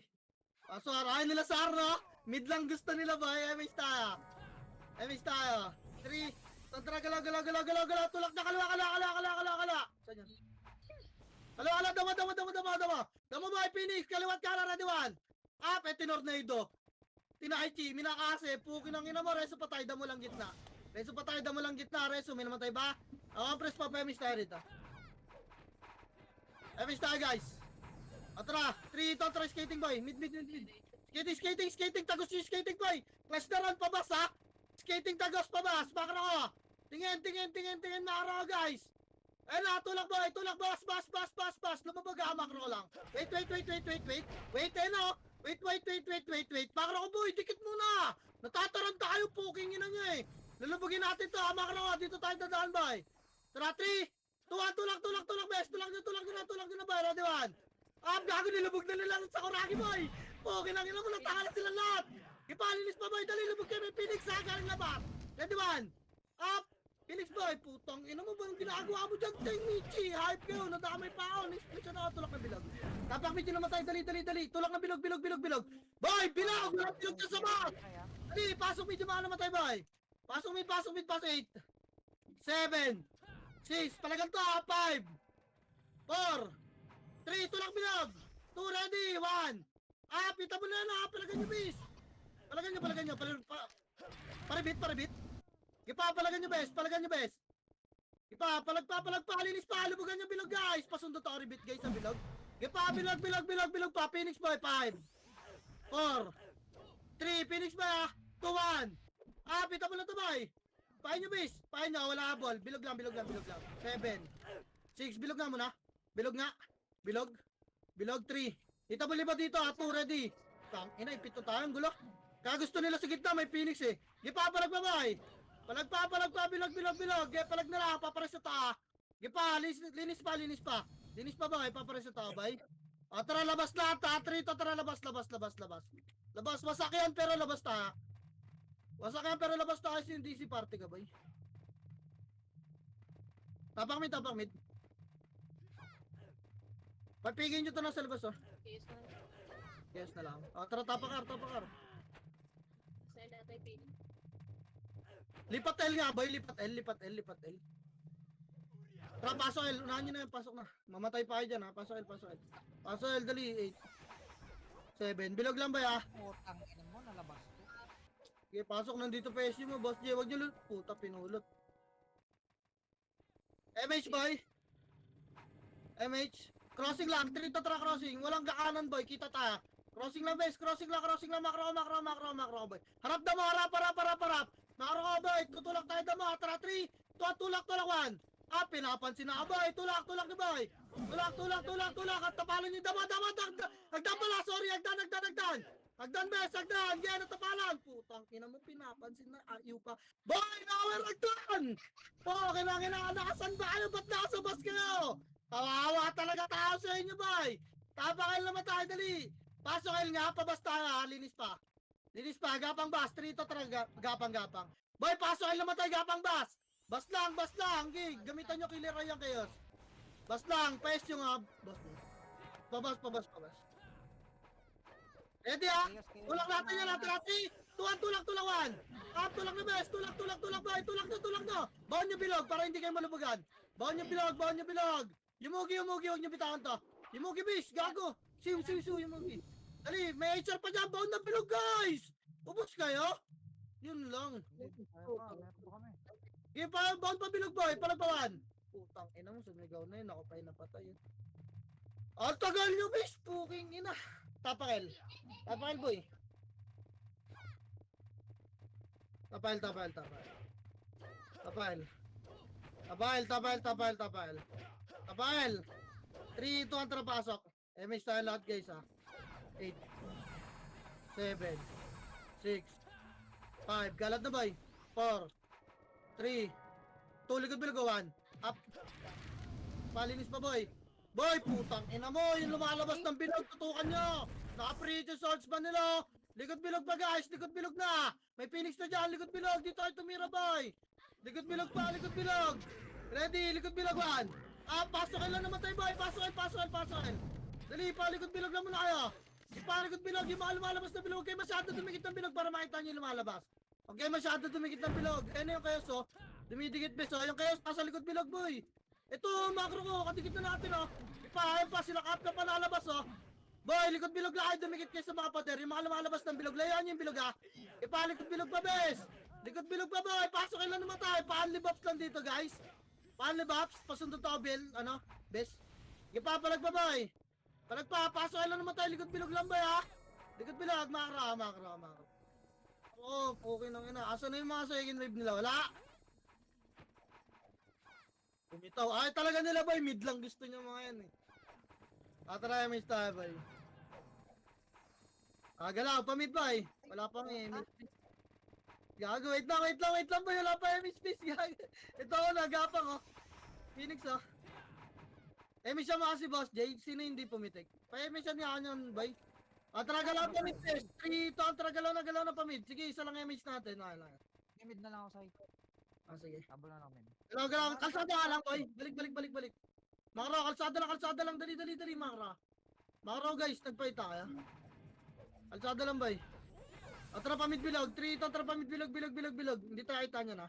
Ayaw nila sa no? Mid lang gusto nila, boy. MH tayo. 3, Tantra, galaw. Tulak na, kala. Saan yan? Kala, dama, boy, Phoenix, kaliwat ka, ready one. Up, tinornado. Tinaichi, minakase, pukin ang ina mo, reso patay, damo lang gitna. Reso, may namatay ba? Press pa, Emis tayo rito. Emis tayo, guys. Atra, 3, Tantra, skating boy, mid. Skating, tagos yung skating boy. Clash na run, pabas ha. Skating, tagos, pabas, bakit ako? Tingin, makaraw, guys. Na, tulak boy, bas. Lumabag, makaraw lang. Wait. Wait. Bakit ako boy, dikit muna. Natataranta kayo, puking ina nyo eh. Lulubugin natin to, makaraw, dito tayo dadaan boy. Tara, 3, 2, 1, tulak, bes. Tulak nyo na boy, ready one. Gago, nilubog na nila sa Kuragi boy. Puking ang ina mo, natangala sila lahat. Ipalinis pa boy, dali, lubog kayo, may Phoenix ha, galing labas. Ready one. Up. Phoenix boy, putang ina mo ba yung ginagawa mo dyan, Teng Michi? Hype kayo, nadamay pa ako. Nisplit siya na, tulak na bilog. Tapak medyo namatay, dali. Tulak na bilog. Boy, bilog! Walang bilog dyan sa bot! Dali, pasok medyo mga namatay boy. Pasok mid, 8. 7. 6, palagan to, 5. 4. 3, tulak bilog. 2, ready, 1. Pita mo na, palagan nyo bis. Palagan nyo. Paribit. Palagan nyo bes. Palagpa, linis pa, lubugan nyo bilog guys. Pasundo to, ribit guys sa bilog. Bilog pa, Phoenix boy, 5. 4. 3, Phoenix boy 2, 1. Pita mo na to boy. Pahin nyo bis, wala habol. Bilog lang. 7. 6, bilog nga muna. Bilog, 3. Ita mo liba dito, 2, ready. Ina, ipito tayo, ang gulo. Kagusto nila sa gitna, may Phoenix eh. Palag pa boy. Palag, bilog. Palag na lang, papares sa taa. Linis pa. Linis pa boy, papares sa taa boy. Tara, labas na, Trito, tara, labas. Labas, wasak yan, pero labas ta. Kasi yung DC party ka boy. Tapak mid. Papigin nyo to na sa labas oh. Yes na lang. Tara, tapakar. Lipat L nga boy, lipat L. Tara, pasok L, unahan nyo na yung pasok na. Mamatay pa kayo dyan ha, pasok L, dali, 8. 7, bilog lang ba ya? Putang ina mo, nalabas ko. Okay, pasok, nandito PSG mo, boss J, wag nyo puta, pinulot. MH boy. Crossing lang, trito tara crossing, walang gakanan boy, kita ta. Crossing lang base, makro boy. Harap damo, harap. Makro boy, tutulak tayo damo, tara 3, tulak 1. Pinapansin na boy, tulak ni boy. Tulak, at tapalan niyo damo, hagdan pala, sorry, hagdan. Hagdan bes, yan, natapalan. Putang ina mo, pinapansin na, ayaw pa. Boy, nawer hagdan! Nakasan ba kayo, ba't nakasabas kayo? Kawawa talaga tao sa inyo, boy. Tapakail naman tayo, dali. Pasok kail nga, pabas tayo, linis pa, gapang bas, trito talaga, gapang. Boy, pasok kail naman tayo, gapang bas. Bas lang, gig, gamitan nyo killer yung chaos. Bas lang, paes yung bas. Pabas. Ready ha? Tulak natin yan, tulak 1. Tulak na bes, tulak boy, tulak na. Baon nyo bilog, para hindi kayo malubugan. Baon nyo bilog. Yumugi, huwag nyo bitawan to. Yumugi bis, gago. Siw, yumugi. Dali, may HR pa dyan, baon na bilog guys. Ubus kayo? Yun lang. Meron pa kami. Baon pa bilog boy, palagpawan. Putang ina mo, sumigaw na yun, ako pa'y napatay yun. Ang tagal nyo bis, puking ina. Tapakil boy. Tapakil. Tapakil. 3, 2, 1, tara pasok. MH tayo lahat guys ha. 8, 7, 6, 5, galat na boy. 4, 3, 2, likod bilog 1. Up. Palinis pa boy. Boy, putang ina mo, yung lumalabas ng bilog, tutukan nyo. Naka-preacher swords ba nila? Likod bilog pa guys, likod bilog na. May Phoenix na dyan, likod bilog, dito tayo tumira boy. Likod bilog. Ready, likod bilog 1. Pasok kayo lang naman tayo boy, pasok kayo. Dali, palikod bilog lang muna kayo. Ipalikod bilog, yung mga lumalabas na bilog, okay masyado dumikit ng bilog para makita nyo yung lumalabas. Okay, masyado dumikit ng bilog. Ano yung kayo so? Dumidikit bes, oh. Yung kayo nasa likod bilog, boy. Ito, macro ko, kadikit na natin, oh. Ipahayan pa, sila kap na panalabas, oh. Boy, likod bilog lang, dumikit kayo sa mga pader. Yung mga lumalabas ng bilog, layaan yung bilog, ha. Ipalikod bilog pa, bes. Likod bilog pa, boy. Pasok kayo lang naman tayo. Paanlib ups lang dito, guys. Paanlib ups, pasundot ako, Bill. Ano, bes. Ipapalag pa, boy. Palag pa, pasok kayo lang naman tayo. Likod bilog lang, boy, ha. Likod bilog, makro. Oh, okay nang ina. Asa na yung mga second wave nila? Wala. Bumitaw. Ay, talaga nila, boy. Mid lang gusto niya mga yan, eh. Try miss tayo, boy. Galaw, pa-mid, boy. Wala pa may miss. Gago, wait lang, boy. Wala pa yung miss, gago. Ito ako, nagapang, oh. Phoenix, oh. Miss siya mga si Boss Jay. Sino hindi pumitik? Pa-miss siya niya kanyan, boy. Tara, galaw pa mid, test. 3, 2, tara, galaw na pa mid. Sige, isa lang miss natin. Okay lang. Mid na lang ako sa ito. Sige. Tabol na namin. Galaw. Kalsada ka lang, boy. Balik. Makro, kalsada lang. Dali, makro. Makro, guys. Nagpaita kaya. Kalsada lang, boy. Tara pa mid bilog. 3, 2, tara pa mid bilog. Hindi tayo kita nyo na.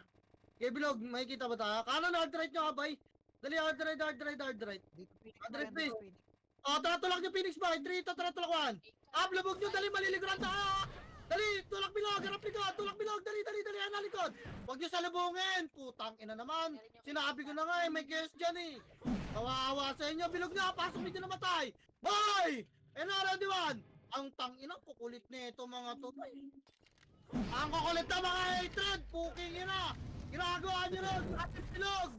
Okay, bilog. Makikita ba tayo? Kanan, hard right nyo ka, boy. Dali, hard right. Dito Phoenix. Address Ayan, dito, base. Phoenix. Tara, tulak nyo Phoenix, boy. 3, 2, tara, tulak 1. Labog nyo, dali, maliliguran tayo. Dali, tulak bilog, harap likod, tulak bilog, dali, ana likod. Huwag nyo salubungin. Putang ina naman. Sinabi ko na nga, may guest dyan, eh. Kawawa sa inyo, bilog na, pasok medyo namatay. Boy! Ready one. Ang tang ina, kukulit nito mga to. Ang kukulit na mga hatred, puking ina. Ginagawa nyo nun, ating bilog.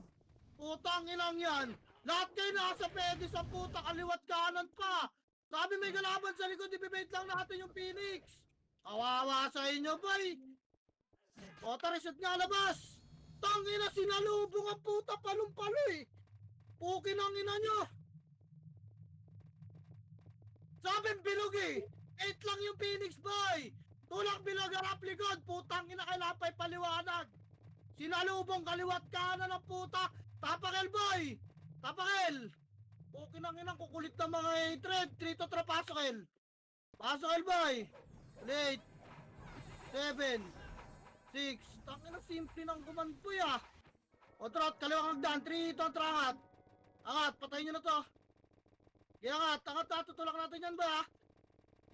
Putang inang yan. Lahat kayo nasa pwede sa puta, kaliwat kanan pa. Sabi may galaban sa likod, ibibait lang natin yung Phoenix. Kawawa sa inyo, boy. Tara, shoot nga labas. Tangina, sinalubong ang puta, palong-palo, eh. Pukin ang ina nyo. Sabi bilog, eh. 8 lang yung Phoenix, boy. Tulak bilog, harap likod. Putang ina, kailangan pa'y paliwanag. Sinalubong kaliwat kanan ng puta. Tapakel, boy. Tapakel. Okay nang inang kukulit na mga hatred. 3 to trapasokel. Pasokel, boy. 8 7 6. Tangina, simple ng command, boy, ah. Trot, kaliwang hagdan. 3 to trangat. Angat, patayin nyo na to. Giangat, angat, tutulak natin yan, boy, ah.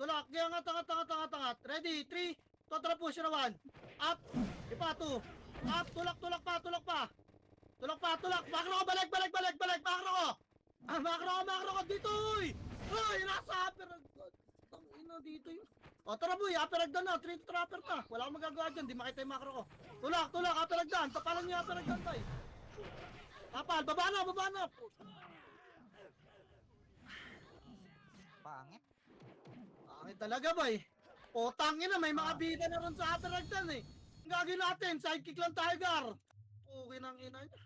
Tulak, giangat, angat. Ready, 3 to trapush na 1. Up. Ipa 2. Up, tulak pa. Makro ko, balik. Makro ko. Makro ko dito, uy! Uy, nasa upper. Tangina dito yun. Tara, boy, upper agdan na. 3 trapper na. Wala akong magagawa dyan, di makita yung makro ko. Tulak, upper agdan. Tapalan niyo upper agdan, boy. Tapal, baba na. Pangit. Pangit talaga, boy. Tangin na, may mga bida na ron sa upper agdan, eh. Ang gagawin natin, sidekick lang tayo, Gar. Okay nang ina niya.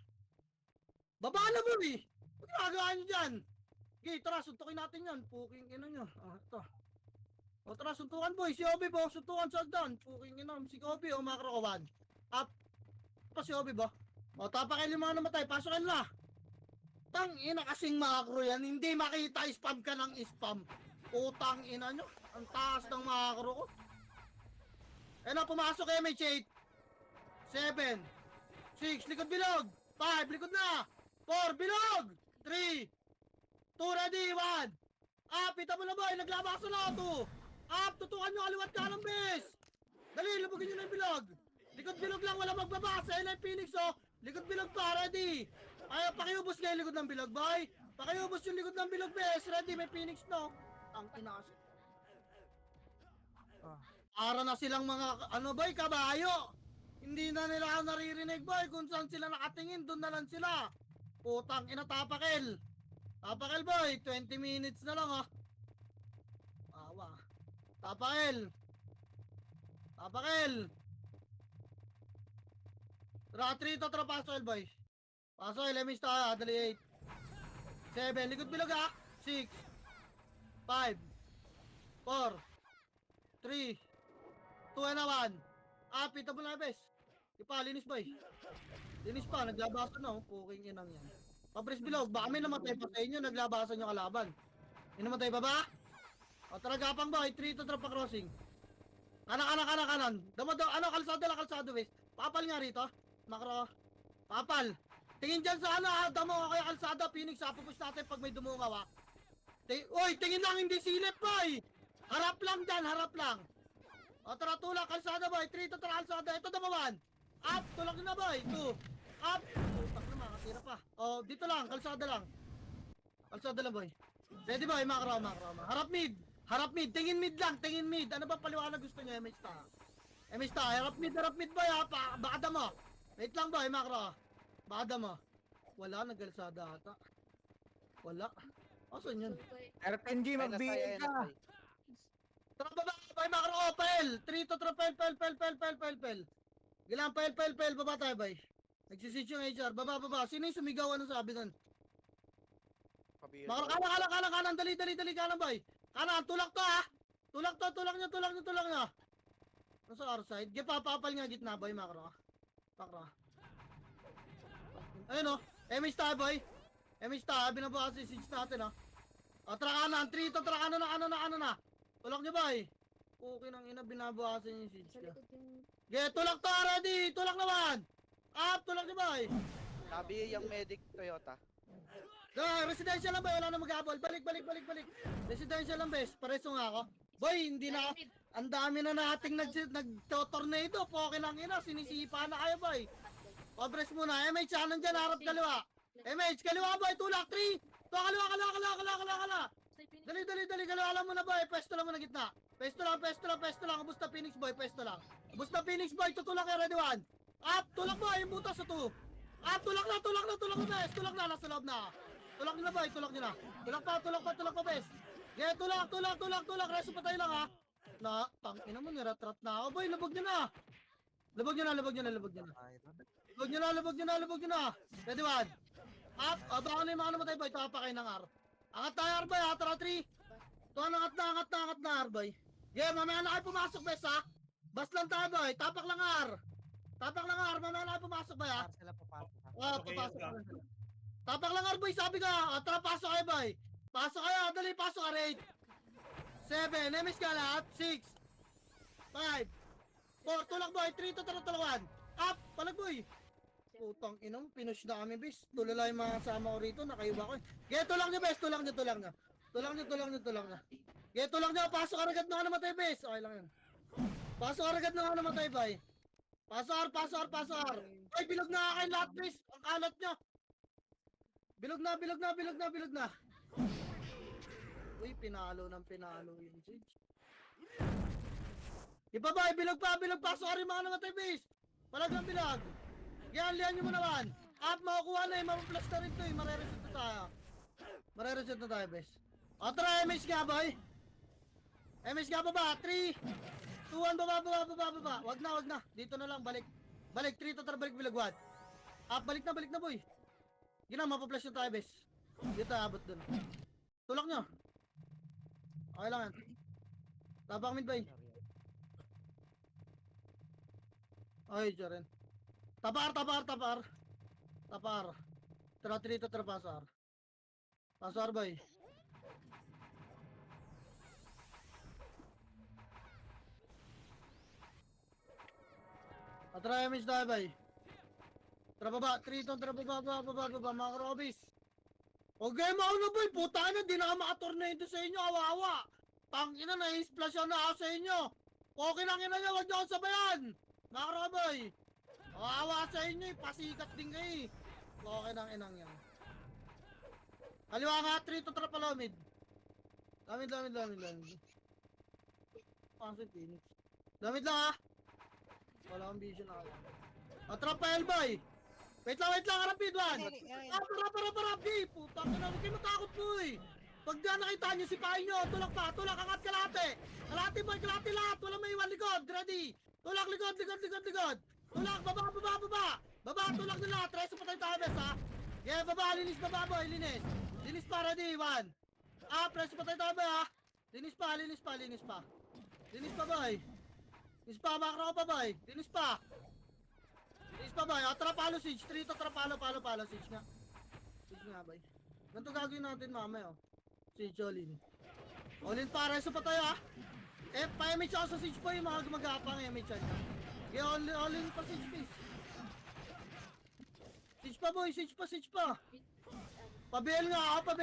Baba na, boy. Huwag ginagawa nyo dyan. Okay, tara, suntukin natin yan. Puking ina nyo. Ito. Tara, suntukan, boy. Si Obi, bo. Suntukan sa agdan. Puking ina. Si Obi, makro ko 1. Up. Pa si Obi, bo. Tapakin yung mga namatay. Pasokin na. Tang ina kasing makro yan. Hindi makita. Spam ka ng spam. Putang ina nyo. Ang taas ng makro ko. Na, pumasok MH8. 7 6, likod bilog. 5, likod na. 4, bilog. 3, 2, ready, 1. Pita mo na, boy. Naglabasan na, 2. Tutukan nyo kaliwat ka ng base. Dali, lubugin nyo na yung bilog. Likod bilog lang, wala magbaba. Sa LA Phoenix, oh. Likod bilog pa, ready. Pakiubos nga yung likod ng bilog, boy. Pakiubos yung likod ng bilog, base. Ready, may Phoenix, no. Ang inas. Para na silang mga, boy, kabayo. Hindi na nila ako naririnig, boy. Kung saan sila nakatingin, doon na lang sila. Putang ina, tapakel. Tapakel, boy. 20 minutes na lang, oh. Awa. Tapakel. Tara, 3 to, tara, pasoil, boy. Pasoil, emis tayo, dali 8. 7, likod bilog, ha. 6. 5. 4. 3. 2 and 1. Pita mo na, bes. Linis, boy. Linis pa, naglabasan na, oh. Puking inang yan. Pabris bilog, baka may namatay pa sa inyo, naglabasan yung kalaban. May namatay pa ba? Tara, gapang, boy. 3 to, trapa crossing. Kanan. Kalsado lang, kalsado, bes. Papal nga rito. Makro. Papal. Tingin dyan sa ano ha, damo o kaya kalsada, Phoenix ha, pupush natin pag may dumungaw ha. Uy, tingin lang, hindi silip boy! Harap lang dyan, harap lang. O tara, tulak, kalsada boy, 3 to tara, kalsada, ito damawan. Up, tulak na boy, 2. Up, utak na makatira pa. O, dito lang, kalsada lang. Kalsada lang boy. Ready boy, makro. Harap mid, tingin mid lang, tingin mid. Ano ba paliwanag gusto niya, MH ta? MH ta, harap mid boy ha, baka damo. Wait lang boy, makro. Baka mo. Wala, nagkalsada ata. Wala. Asan yun? RPNG, mag-BA ka. Tara baba, bay makro, pel. 3 to tara, pel. Gilang, pel. Baba tayo, bay. Nagsisitch yung HR. Baba. Sino yung sumigaw? Ano sabi nun? Pabiyo. Makro, kanan. Dali, kanan, bay. Kanan, tulak to, ha. Tulak niya. Nasa outside. Papapal nga gitna, bay, makro. Makro. Ayun o, MH tayo boy. MH tayo, binabukas yung siege natin o. O, tara kanan, 3 to, tara kanan na. Tulak nyo boy. Okay nang ina, binabukasan yung siege ka. Tulak to, ready, tulak naman. Up, tulak nyo boy. Sabi yung medic Toyota. Residential lang boy, wala na mag-abol. Balik. Residential lang bes, pareso nga ako. Boy, hindi na, ang dami na nating nag-tornado. Okay nang ina, sinisipa na kayo boy. Obres muna, MH, anong dyan, harap kaliwa. MH, kaliwa boy, tulak, 3. To, kaliwa. Dali, kaliwa lang muna boy, pesto lang muna gitna. Pesto lang, ubos na Phoenix boy, tutulak kayo, ready 1. Up, tulak boy, yung butas sa 2. Up, tulak na, nasa loob na. Tulak nyo na boy, tulak pa, bes. Tulak, reso pa tayo lang ha. Tangina mo, niratrat na ako boy, labog nyo na. Labog nyo na. Lubog nyo na. Ready 1. Up. Baka na yung mga namatay boy. Tapa kayo ng R. Angat tayo R boy. Tara 3. Ito angat na R boy. Yeah, mamaya na kayo pumasok bes ha. Bas lang tayo boy. Tapak lang R. Mamaya na kayo pumasok boy ha. Sila papasok ha. Papasok ka. Tapak lang R boy. Sabi ka. Tara pasok kayo boy. Pasok kayo. Dali pasok ka. 8 7. Nemis ka lahat. 6 5 4. Tulak boy. 3 to tara 1. Up. Palag boy. Putang inong, pinush na kami, bis. Tulala yung mga kasama ko rito, nakaiba ko. Tulak nyo, bes. Tulak nyo. Tulak nyo, pasok ka agad nung namatay, bes. Okay lang yun. Pasok ka agad nung namatay, bay. Pasok. Ay, bilog na kayo lahat, bes. Ang kalat nyo. Bilog na. Uy, pinalo yung siege. Iba bay, bilog pa. Pasok ka rin mga namatay, bes. Palag lang bilag. Lihan nyo mo naman. Up, makukuha na mapaplus na rin ito Marereset na tayo, bes. O, tara, MH nga, boy. MH nga, baba. 3, 2, 1, baba. Wag na. Dito na lang, balik. 3 to tara, balik bilagwad. Up, balik na, boy. Gina, mapaplus na tayo, bes. Dito, abot dun. Tulak nyo. Okay lang yan. Tabak mid, boy. Okay, Jaren. Tapar. Tara 3 to tara pasar. Pasar boy. Tara MH tayo boy. Tara baba, 3 to tara baba, mga Robis. Okay, mga ano boy, puta na, di na ka makatornado sa inyo, awa. Tangina na, i-splash na ako sa inyo. Okay lang ina nyo, wag nyo akong sabayan. Mga Roboy. Awa sa inyo, pasikat din kayo. Okay nang inang yan. Kaliwa nga, 3 to trap alamid. Lamid. Pangsit Phoenix. Lamid lang ha. Wala kang vision na kaya. Trap pa Elboy. Wait lang, rapid one. Para, putang ina, huwag kayo matakot po eh. Pag na nakita nyo, sipahin nyo, tulak, angat kalate. Kalate boy, kalate lahat, walang may iwan likod, ready. Tulak, likod. Tulak, baba, tulak nila, treso pa tayo bes ha. Yeah, baba, linis boy, linis pa, ready, 1. Preso pa tayo ha. Linis pa boy. Makro pa boy, linis pa boy, trapalo siege, 3 to trapalo siege nga. Siege nga boy. Ganito gagawin natin mamaya siege all in pa, reso pa tayo ha. Pa-MH ako sa siege boy, mga gumagapang MH yan. Okay, all in pa siege please. Siege pa boy, siege pa. Pabel nga ako.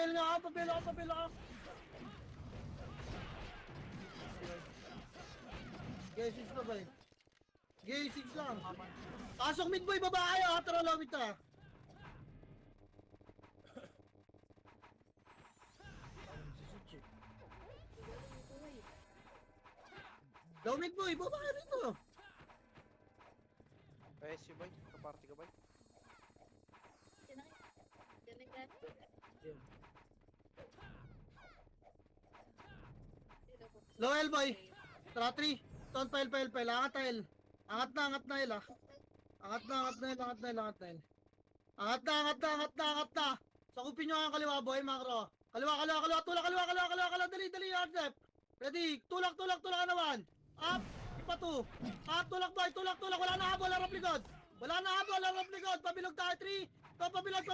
Okay, siege pa boy. Okay, siege lang. Pasok mid boy, babae ah. Tara lawit ah. Lawit boy, babae rito. PSU boy, kaparty ka boy. Loyal boy. Tara 3. Ton pile. Angat na ila. Angat na. Sakupin nyo ang kaliwa boy, makro. Kaliwa. Tulak. Dali, hard left. Ready. Tulak ka naman. Up. Ipa 2. Up, tulak boy. Wala na habol, harap likod. Pabilog tayo 3. Pabilog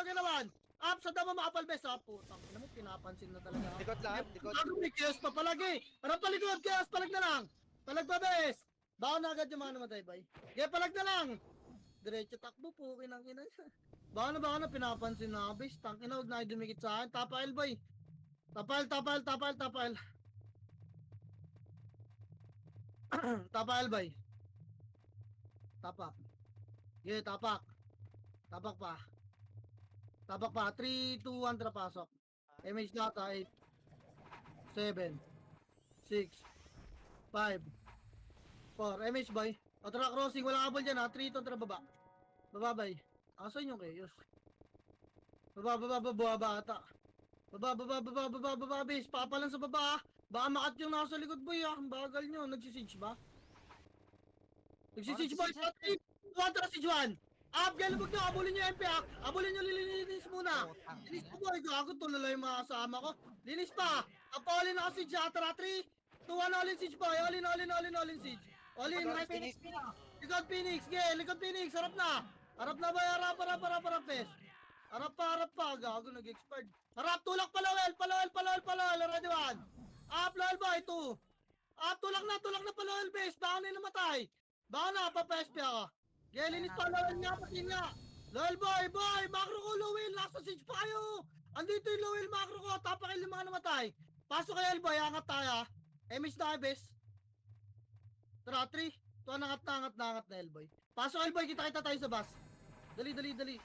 yan naman. Up, sa dama makapalbes. Putang ina mo, pinapansin na talaga. Likod lang, likod. May chaos pa palagi. Harap palikod, chaos, palag na lang. Palag pa bes. Baka na agad yung mga namatay bay. Kaya palag na lang. Diretso takbo po, kinang-ina niya. Baka na pinapansin na bes. Tangina, huwag na kayo dumikit sa akin. Tapail bay. Tapail. Tapail bay. Tapak. Yeah, tapak. Tapak pa. 3, 2, 1, tara pasok. MH data 8 7 6 5 4 MH boy. O tara crossing, wala kabol dyan ha. 3 to tara baba. Baba bay. Asan yung chaos? Baba ata. Baba base. Papa lang sa baba ha. Baka makat yung nasa likod boy ha. Ang bagal nyo. Nagsisiege ba? Nagsisiege boy. 3, 2, 1, tara siege 1. Up, galabog nyo, abulin nyo yung MP ha. Abulin nyo, lilinis muna. Linis pa boy, gago, tulala yung mga kasama ko. Linis pa. Apa, all in ako siege ha. Tara, 3, 2, 1, all in siege boy. All in siege. All in, right Phoenix. Likod Phoenix, harap na. Harap na boy, harap, bes. Harap pa, gago, nag-expired. Harap, tulak palawel, ready 1. Up, lawel boy, 2. Up, tulak na palawel, bes. Baka na namatay. Baka na, papespe ako. Linis pa, lawel nga, pati nga. Lawel boy, macro ko, lawel, nasa siege pa kayo. Andito yung lawel, macro ko, tapakil yung mga namatay. Pasok kayo, boy, angat tayo. MH na kayo, bes. Tara, 3. Tuwa, angat na, Elboy. Pasok, Elboy, kita tayo sa bus. Dali.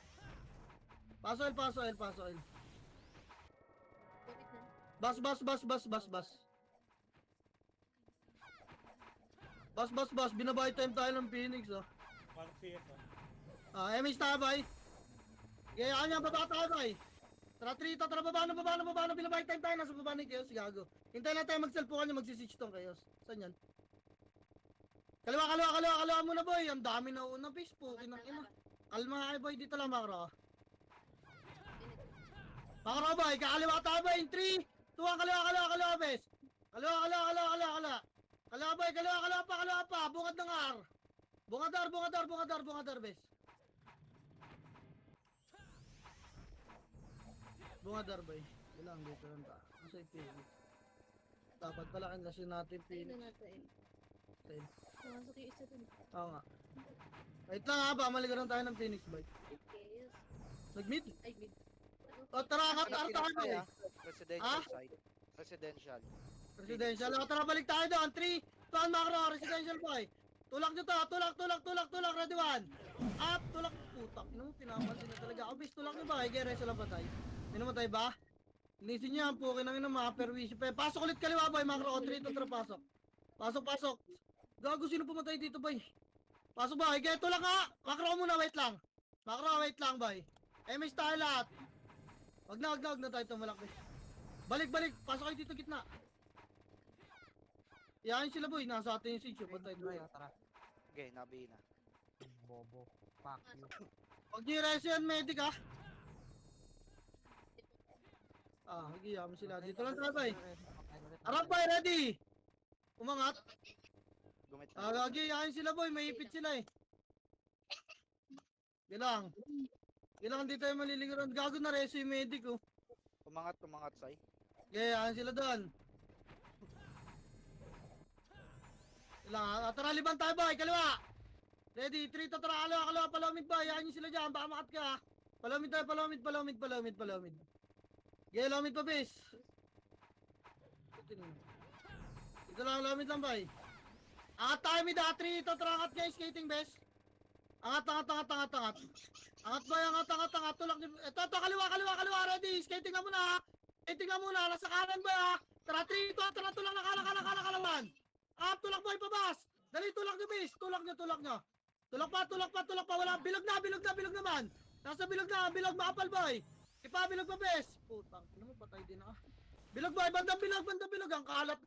Pasok, El. Bus. Binabay time tayo ng Phoenix, oh. Parang CS ah. MH tayo, boy. Kaya kanya, baba tayo, boy. Tara, 3, tara, baba na, binabay time tayo, nasa baba ng chaos, gago. Hintayin na tayo mag-cellphone nyo, magsisitch tong chaos. Saan yan? Kaliwa muna, boy. Ang dami na una, base po, kinang-ina. Kalma kayo, boy, dito lang, makro. Makro, boy, kakaliwa tayo, boy, in 3, 2, 1, kaliwa, base. Kaliwa. Kaliwa pa, bungad ng R. Bungadar, bes. Bungadar, bay. Ilang dito lang ta. Asa yung Phoenix? Dapat pala kasi natin Phoenix. Tayo. Pumasok yung isa dun. Oo nga. Wait lang ha, ba? Maligaran tayo ng Phoenix, bay. Chaos. Nag-mid? Ay, mid. O, tara, angat tayo, bay. Residential side. Residential. Residential. O, tara, balik tayo doon. 3, 2, macro, residential, boy. Tulak nyo to, tulak, ready 1. Up, tulak, putak, pinapansin na talaga. Base, tulak nyo ba? Gere, sila patay. May namatay ba? Linisin nyo, pukin ang ina, mga perwisyo. Pasok ulit kaliwa, boy, macro, 3, 2, tara, pasok. Pasok. Gago, sino pumatay dito, boy? Pasok, boy, gere, tulak nga. Macro muna, wait lang, boy. MH tayo lahat. Wag na tayo tumalak, boy. Balik, pasok kayo dito, gitna. Yan sila, boy, nasa atin yung siege, patay doon. Tara. Okay, nabi na. Bobo. Fuck you. Huwag nyo i-rest yan, medic ha. Hagiyam sila. Dito lang tayo, bay. Arap, bay, ready. Umangat. Gumit Gagiyain sila, boy. May ipit sila eh. Gilang hindi tayo maliligaran. Gago na reso yung medic, oh. Umangat, say. Gagiyain sila doon. Gilang, tara, liban tayo, boy. Kaliwa. Ready, 3 to tara, kalawa, palawmid ba? Hayaan nyo sila dyan, baka makat ka. Palawmid tayo, palawmid. Okay, lawmid pa, bes. Ito lang, lawmid lang, bay. Angat tayo, mid, 3 to tara, angat guys, skating, bes. Angat. Angat, bay, angat. Tulak nyo. Ito, kaliwa, ready. Skating ka muna, nasa kanan, bay, ha. Tara, 3 to, tara, tulak na, kalawan. Up, tulak, boy, pabas. Dali, tulak nyo, bes. Tulak nyo. Tulak pa, wala. Bilog naman. Nasa bilog, makapal, boy. Ipabilog pa, bes. Putang, ano mo, patay din ako. Bilog, boy, bandang bilog. Ang kalat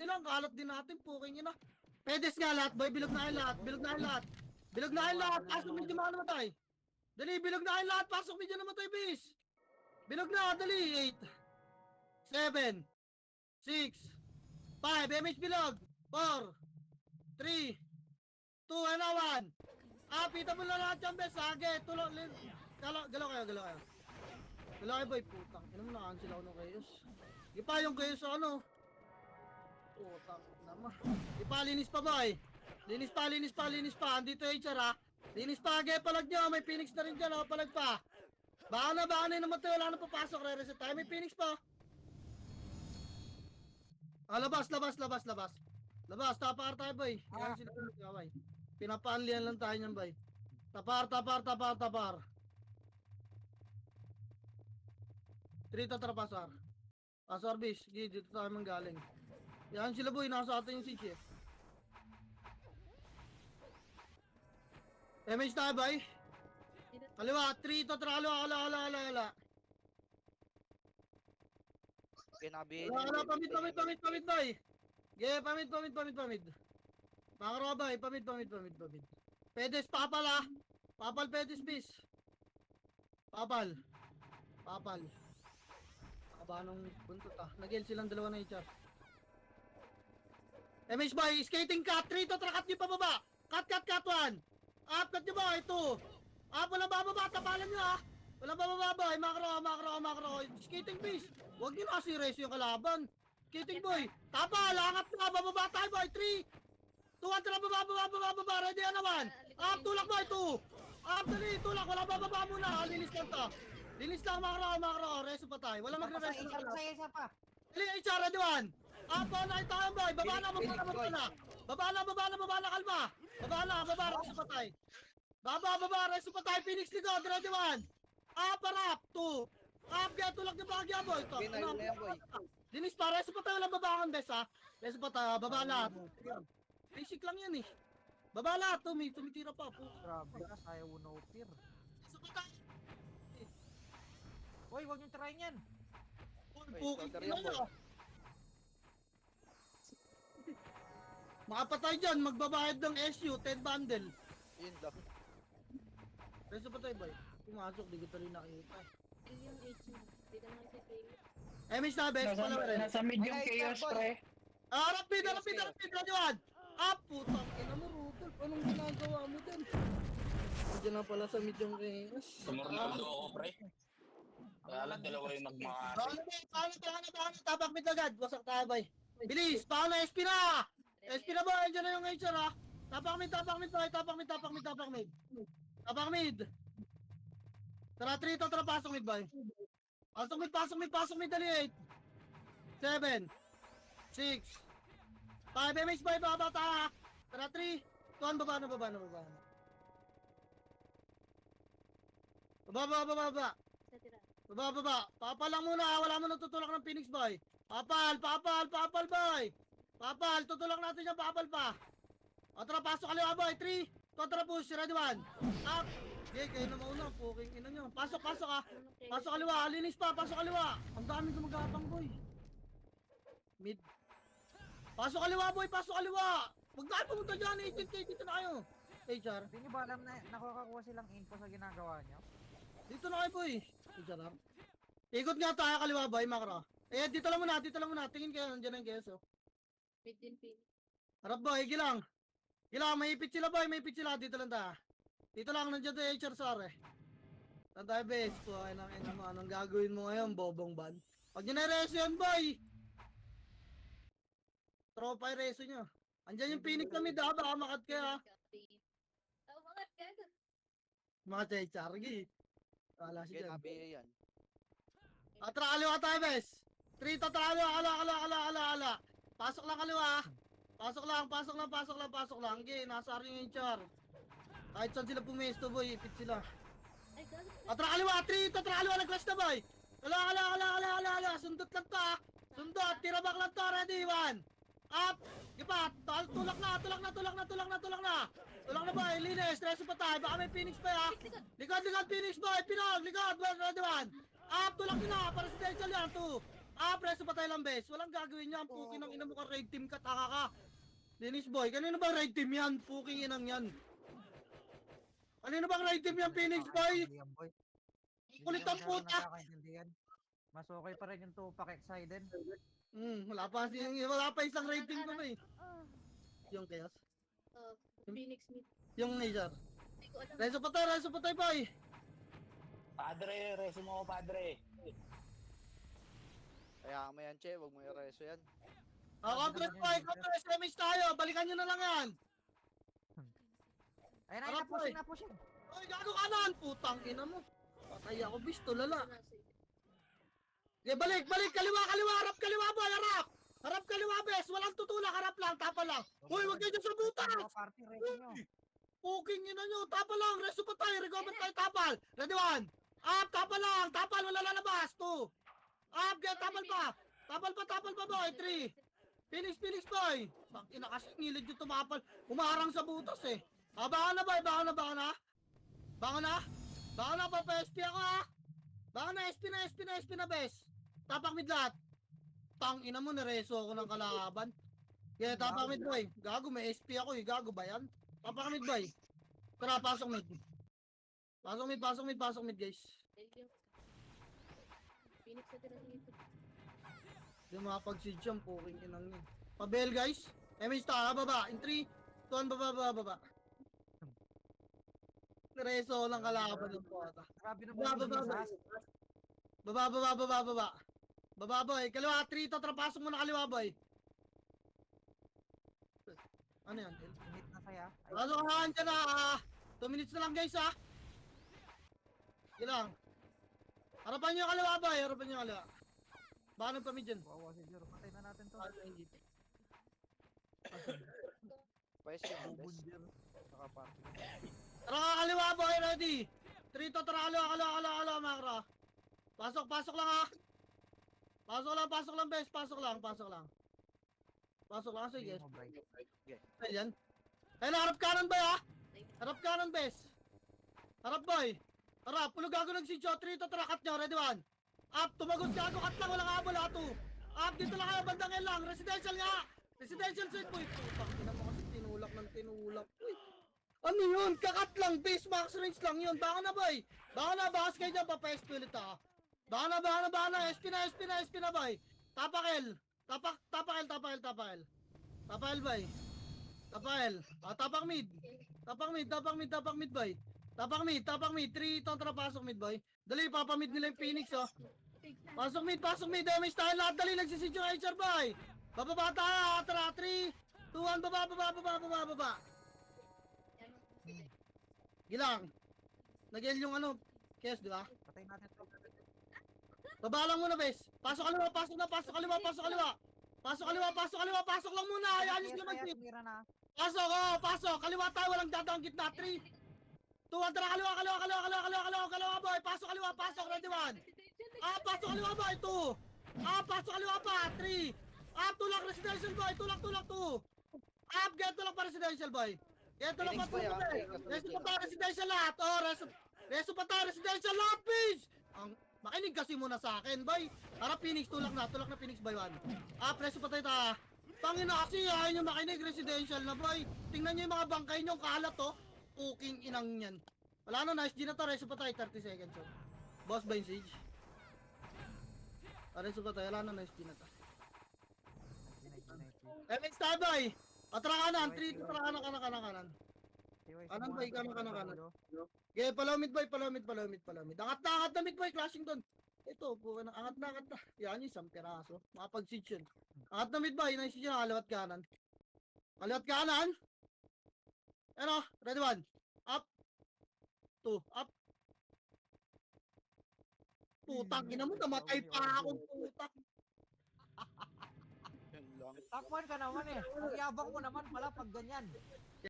din natin, puking ina. Pedes nga lahat, boy, bilog na kayo lahat. Pasok medyo mga namatay. Dali, bilog na kayo lahat, pasok medyo namatay, bes. Bilog na, dali. 8, 7, 6, 5, MH bilog. 4, 3, 2, and 1. Pita mo na lahat yung bes, hage. Tulog, galaw kayo. Galaw kayo, boy, putang. Ano mo na-cancel ako ng Chaos? Ipa yung Chaos sa ano? Putang naman. Ipa, linis pa, boy. Linis pa. Andito yung HR, ha. Linis pa, hage, palag nyo. May Phoenix na rin dyan, ha. Palag pa. Baka na yung namatay. Wala na papasok. Re-reset tayo. May Phoenix pa. Labas. Tapar tayo, boy. Yan sila boy. Pinapaanlian lang tayo niyan, boy. Tapar. 3 to tara, pasar, bis. Dito tayo manggaling. Yan sila, boy. Nasa atin yung siege, eh. MH tayo, boy. Kaliwa, 3 to tara, ala. Kinabihin Wala, pamit, boy. Yeah, pamit. Makaro, boy, pamit. Pedes, papal, ha. Papal, pedes, bis. Papal. Aba nung buntot, ah. Nag-heal silang dalawa na HR. MH, boy, skating cut. 3 to tara, cut nyo pababa. Cut, 1. Cut nyo, boy, 2. Walang bababa, tapalan nyo, ha. Walang bababa, boy. Makro. Skating, bis. Huwag nyo na si yung kalaban. Skating, boy. Tapal, angat na. Bababa tayo, boy. 3, 2, 1, tara, bababa. Ready na naman. Tulak, boy, 2. Dali, tulak. Walang bababa muna. Linis lang, makro. Reso pa tayo. Walang magre-reso na kalaban. Isa pa. Dali, HR, ready 1. Pauna tayo, boy. Baba na, kalma. Baba, reso pa tayo. Baba, reso pa tayo. Phoenix likod, ready 1. Parap, 2. Kaya tulak niya bagya, boy. Binayo na yan, boy. Linis pa, reso pa tayo lang babangan, bes, ha. Reso pa tayo, baba lahat. Basic lang yan, eh. Baba lahat, tumitira pa. Grabe ka, sayaw no fear. Reso pa tayo. Hoy, wag niyong try yan. Puking counter ina yan, boy. nyo. Makapatay dyan, magbabayad ng SU, 10 bundle. Yun lang. Reso pa tayo, boy. Pumasok, di kita rin nakita. Yung age mo. Di ka nakikita. MH na, bes, pala rin. Nasa medium Ay, chaos, boy. pre. Rapid, ready 1. Putang ina mo, Rudolph. Anong ginagawa mo dyan? Nandiyan na pala sa medium chaos. Sumurado ako, pre. Kaya lang dalawa yung nagmakasi. Paano, tapak mid agad. Wasak tayo, boy. Bilis, paano, SP na! SP na, boy. Andiyan na yung HR, ha. Tapak mid, boy. Tapak mid. Tara, 3 to, tara, pasok mid, boy. Pasok mid, dali, 8, 7, 6, 5, MH, boy, baba ta. Tara, 3, 2, baba na. Baba. Sa tira. Baba. Papal lang muna, wala mo natutulak ng Phoenix, boy. Papal, boy. Papal, tutulak natin yan, papal pa. Tara, pasok kaliwa, boy. 3, 2, tara, push, ready 1. Up. Okay, kayo na mauna, puking ina nyo. Pasok, ha. Pasok kaliwa, linis pa, pasok kaliwa. Ang dami gumagapang, boy. Mid. Pasok kaliwa, boy, Huwag na kayo pumunta dyan, 18K, dito na kayo. HR, Hindi niyo ba alam na nakakakuha silang info sa ginagawa niyo? dito na kayo, boy. HR, ha. Ikot nga tayo kaliwa, boy, makro. Dito lang muna. Tingin kayo, nandiyan na yung keso. Mid din pin. Harap, boy, gilang, mahipit sila, boy, dito lang tayo. Dito lang, nandiyan tayo, HR, sorry. Tanda, bes, po, anong gagawin mo ngayon, bobong ban? Pag nyo na-reso yan, boy. Tropa yung reso nyo. Andyan yung Phoenix na mid, ha, baka makat kaya. Tama ka. Gago. Mga chay chargi. Wala siya Again, dyan. ABA yan. Atra kaliwa tayo, bes. 3 to kaliwa, ala. Pasok lang kaliwa. Pasok lang. Okay, nasa ring yung char. Kahit saan sila pumesto, boy, ipit sila. Ay, gago. Atra kaliwa, 3 to kaliwa, nag-clash na, boy. Ala. Sundot lang to, ah. Sundot, tirabak lang to, ready, 1. Up. Gipat, tulak na. Tulak na, boy, linis, reso pa tayo. Baka may Phoenix pa, ah. Likod, Phoenix, boy, pinog, likod, ready, 1. Up, tulak na, para si Denzel yan, 2. Up, reso pa tayo lang, bes. Walang gagawin yan, puking ng ina mo ka, raid team ka, taka ka. Dennis, boy, kanino ba raid team yan? Puking inang yan. Kanino bang raid team yan, Phoenix, boy? Nakakaintindihan, boy. Kulit ang puta. Nakakaintindihan. Mas okay pa rin yung Tupac excited. Wala pa isang raid team ko ba eh. Yung chaos. Phoenix mid. Yung Nazar. Hindi ko alam. Reso pa tayo, boy. Padre, reso mo ako, padre. Kaya mo yan, Che. Huwag mo i-reso yan. Complex, boy. Complex, damage tayo. Balikan nyo na lang yan. Ayun, Harap, boy. napushing. Oy, gago kanan. Putang ina mo. Patay ako, bisto, lala. Balik. Kaliwa. Harap kaliwa, boy. Harap kaliwa, bes. Walang tutulak. Harap lang. Tapa lang. Uy, wag kayo dyan sa butas. Mga party, ready nyo. Puking ina nyo. Tapa lang. Reso pa tayo. Recover tayo. Tapal. Ready, 1. Up. Tapa lang. Tapal. Wala lalabas. 2. Up. Get. Tapal pa. Tapal pa, boy. 3. Phoenix, boy. Bakit kasi ngilid yung tumapal. Umaharang sa butas eh. Baka na, boy. Baka na, pa-SP ako, ha. Baka na, SP na, bes. Tapak mid lahat. Tang ina mo, nareso ako ng kalaban. Yeah, tapak mid, boy. Gago, may SP ako, eh. Gago ba yan? Tapak mid, boy. Tara, pasok mid. Pasok mid, guys. Phoenix na tira dito. Hindi makapag-seed siyang puking inang yun. Pabel, guys. MH ta, baba. In 3, 2, 1, baba. Nareso ako ng kalaban ng puta. Grabe na Baba, boy. Kaliwa, 3 to, pasok mo na kaliwa, boy. Ano yan? Minute na saya. Pasok ka dyan na, 2 minutes na lang, guys, ha. Gilang. Harapan nyo yung kaliwa, boy. Baka nagpamid dyan. Wawa si Jero. Patay na natin to. Pwes yan, bes. Bubundir. Saka party. Tara ka kaliwa, boy. Ready. 3 to, tara kaliwa, makra. Pasok lang, ha. Pasok lang, bes. Pasok lang, sige. Game mo, Bray. Ayan. Ayun, harap kanan, boy, ha. Harap kanan, bes. Harap, boy. Tara, pulo gago ng si Joe. 3 to, tara, cut nyo. Ready, 1. Up, tumagos gago, cut lang, walang habol, ha. 2. Up, dito lang kayo, bandang yan lang. Residential nga. Residential suite, boy. Putang ina mo kasi tinulak. Uy. Ano yun? Kakat lang, base max range lang yun. Baka na, boy. Bakas kayo dyan, papa-SP ulit, ha. Baka na. SP na, boy. Tapakel, boy. Tapak mid. Boy. Tapak mid. 3, tontra, pasok mid, boy. Dali, papamid nila yung Phoenix, oh. Pasok mid. Damage tayo lahat. Dali, nagsisid yung HR, boy. Bababa tayo. Tara, 3, 2, 1, baba. Gilang. Nag-el yung ano, Kes, di ba? Patay natin to. Baba lang muna, bes. Pasok kaliwa. Pasok lang muna. Ayos naman, Kaya Chief. sumira na. Pasok. Kaliwa tayo, walang dadang gitna. 3, 2, 1, tara, kaliwa, boy. Pasok, ready, 1. Pasok kaliwa, boy, 2. Pasok kaliwa pa, 3. Tulak, residential, boy. Tulak, 2. Get tulak pa, residential, boy. Get tulak pa, Phoenix, boy, ah. Reso pa tayo, residential lahat. Reso pa tayo, residential lahat, please. Makinig kasi muna sa akin, boy. Harap, Phoenix, tulak na, Phoenix, boy, 1. Reso pa tayo, Tangina kasi, ayaw nyo makinig, residential na, boy. Tingnan nyo yung mga bangkay nyo, kalat, to. Puking inang yan. Wala na, nice G na to, reso pa tayo, 30 seconds, so. Boss ba yung siege? Reso pa tayo, wala na, nice G na to. MX tayo, boy. Tara kanan, 3, tara kanan. Kanan, boy, kanan. Okay, palawmid, boy, palawmid. Angat na mid, boy, clashing doon. Ito, angat na. Yan yung isang piraso. Makapag-siege yun. Angat na mid, boy, nice yun, kaliwat kanan. Ano, ready, 1. Up, to. Up. Putang ina mo, namatay pa ako, putang. Yan lang. Takpan ka naman eh. Ang yabang mo naman pala pag ganyan.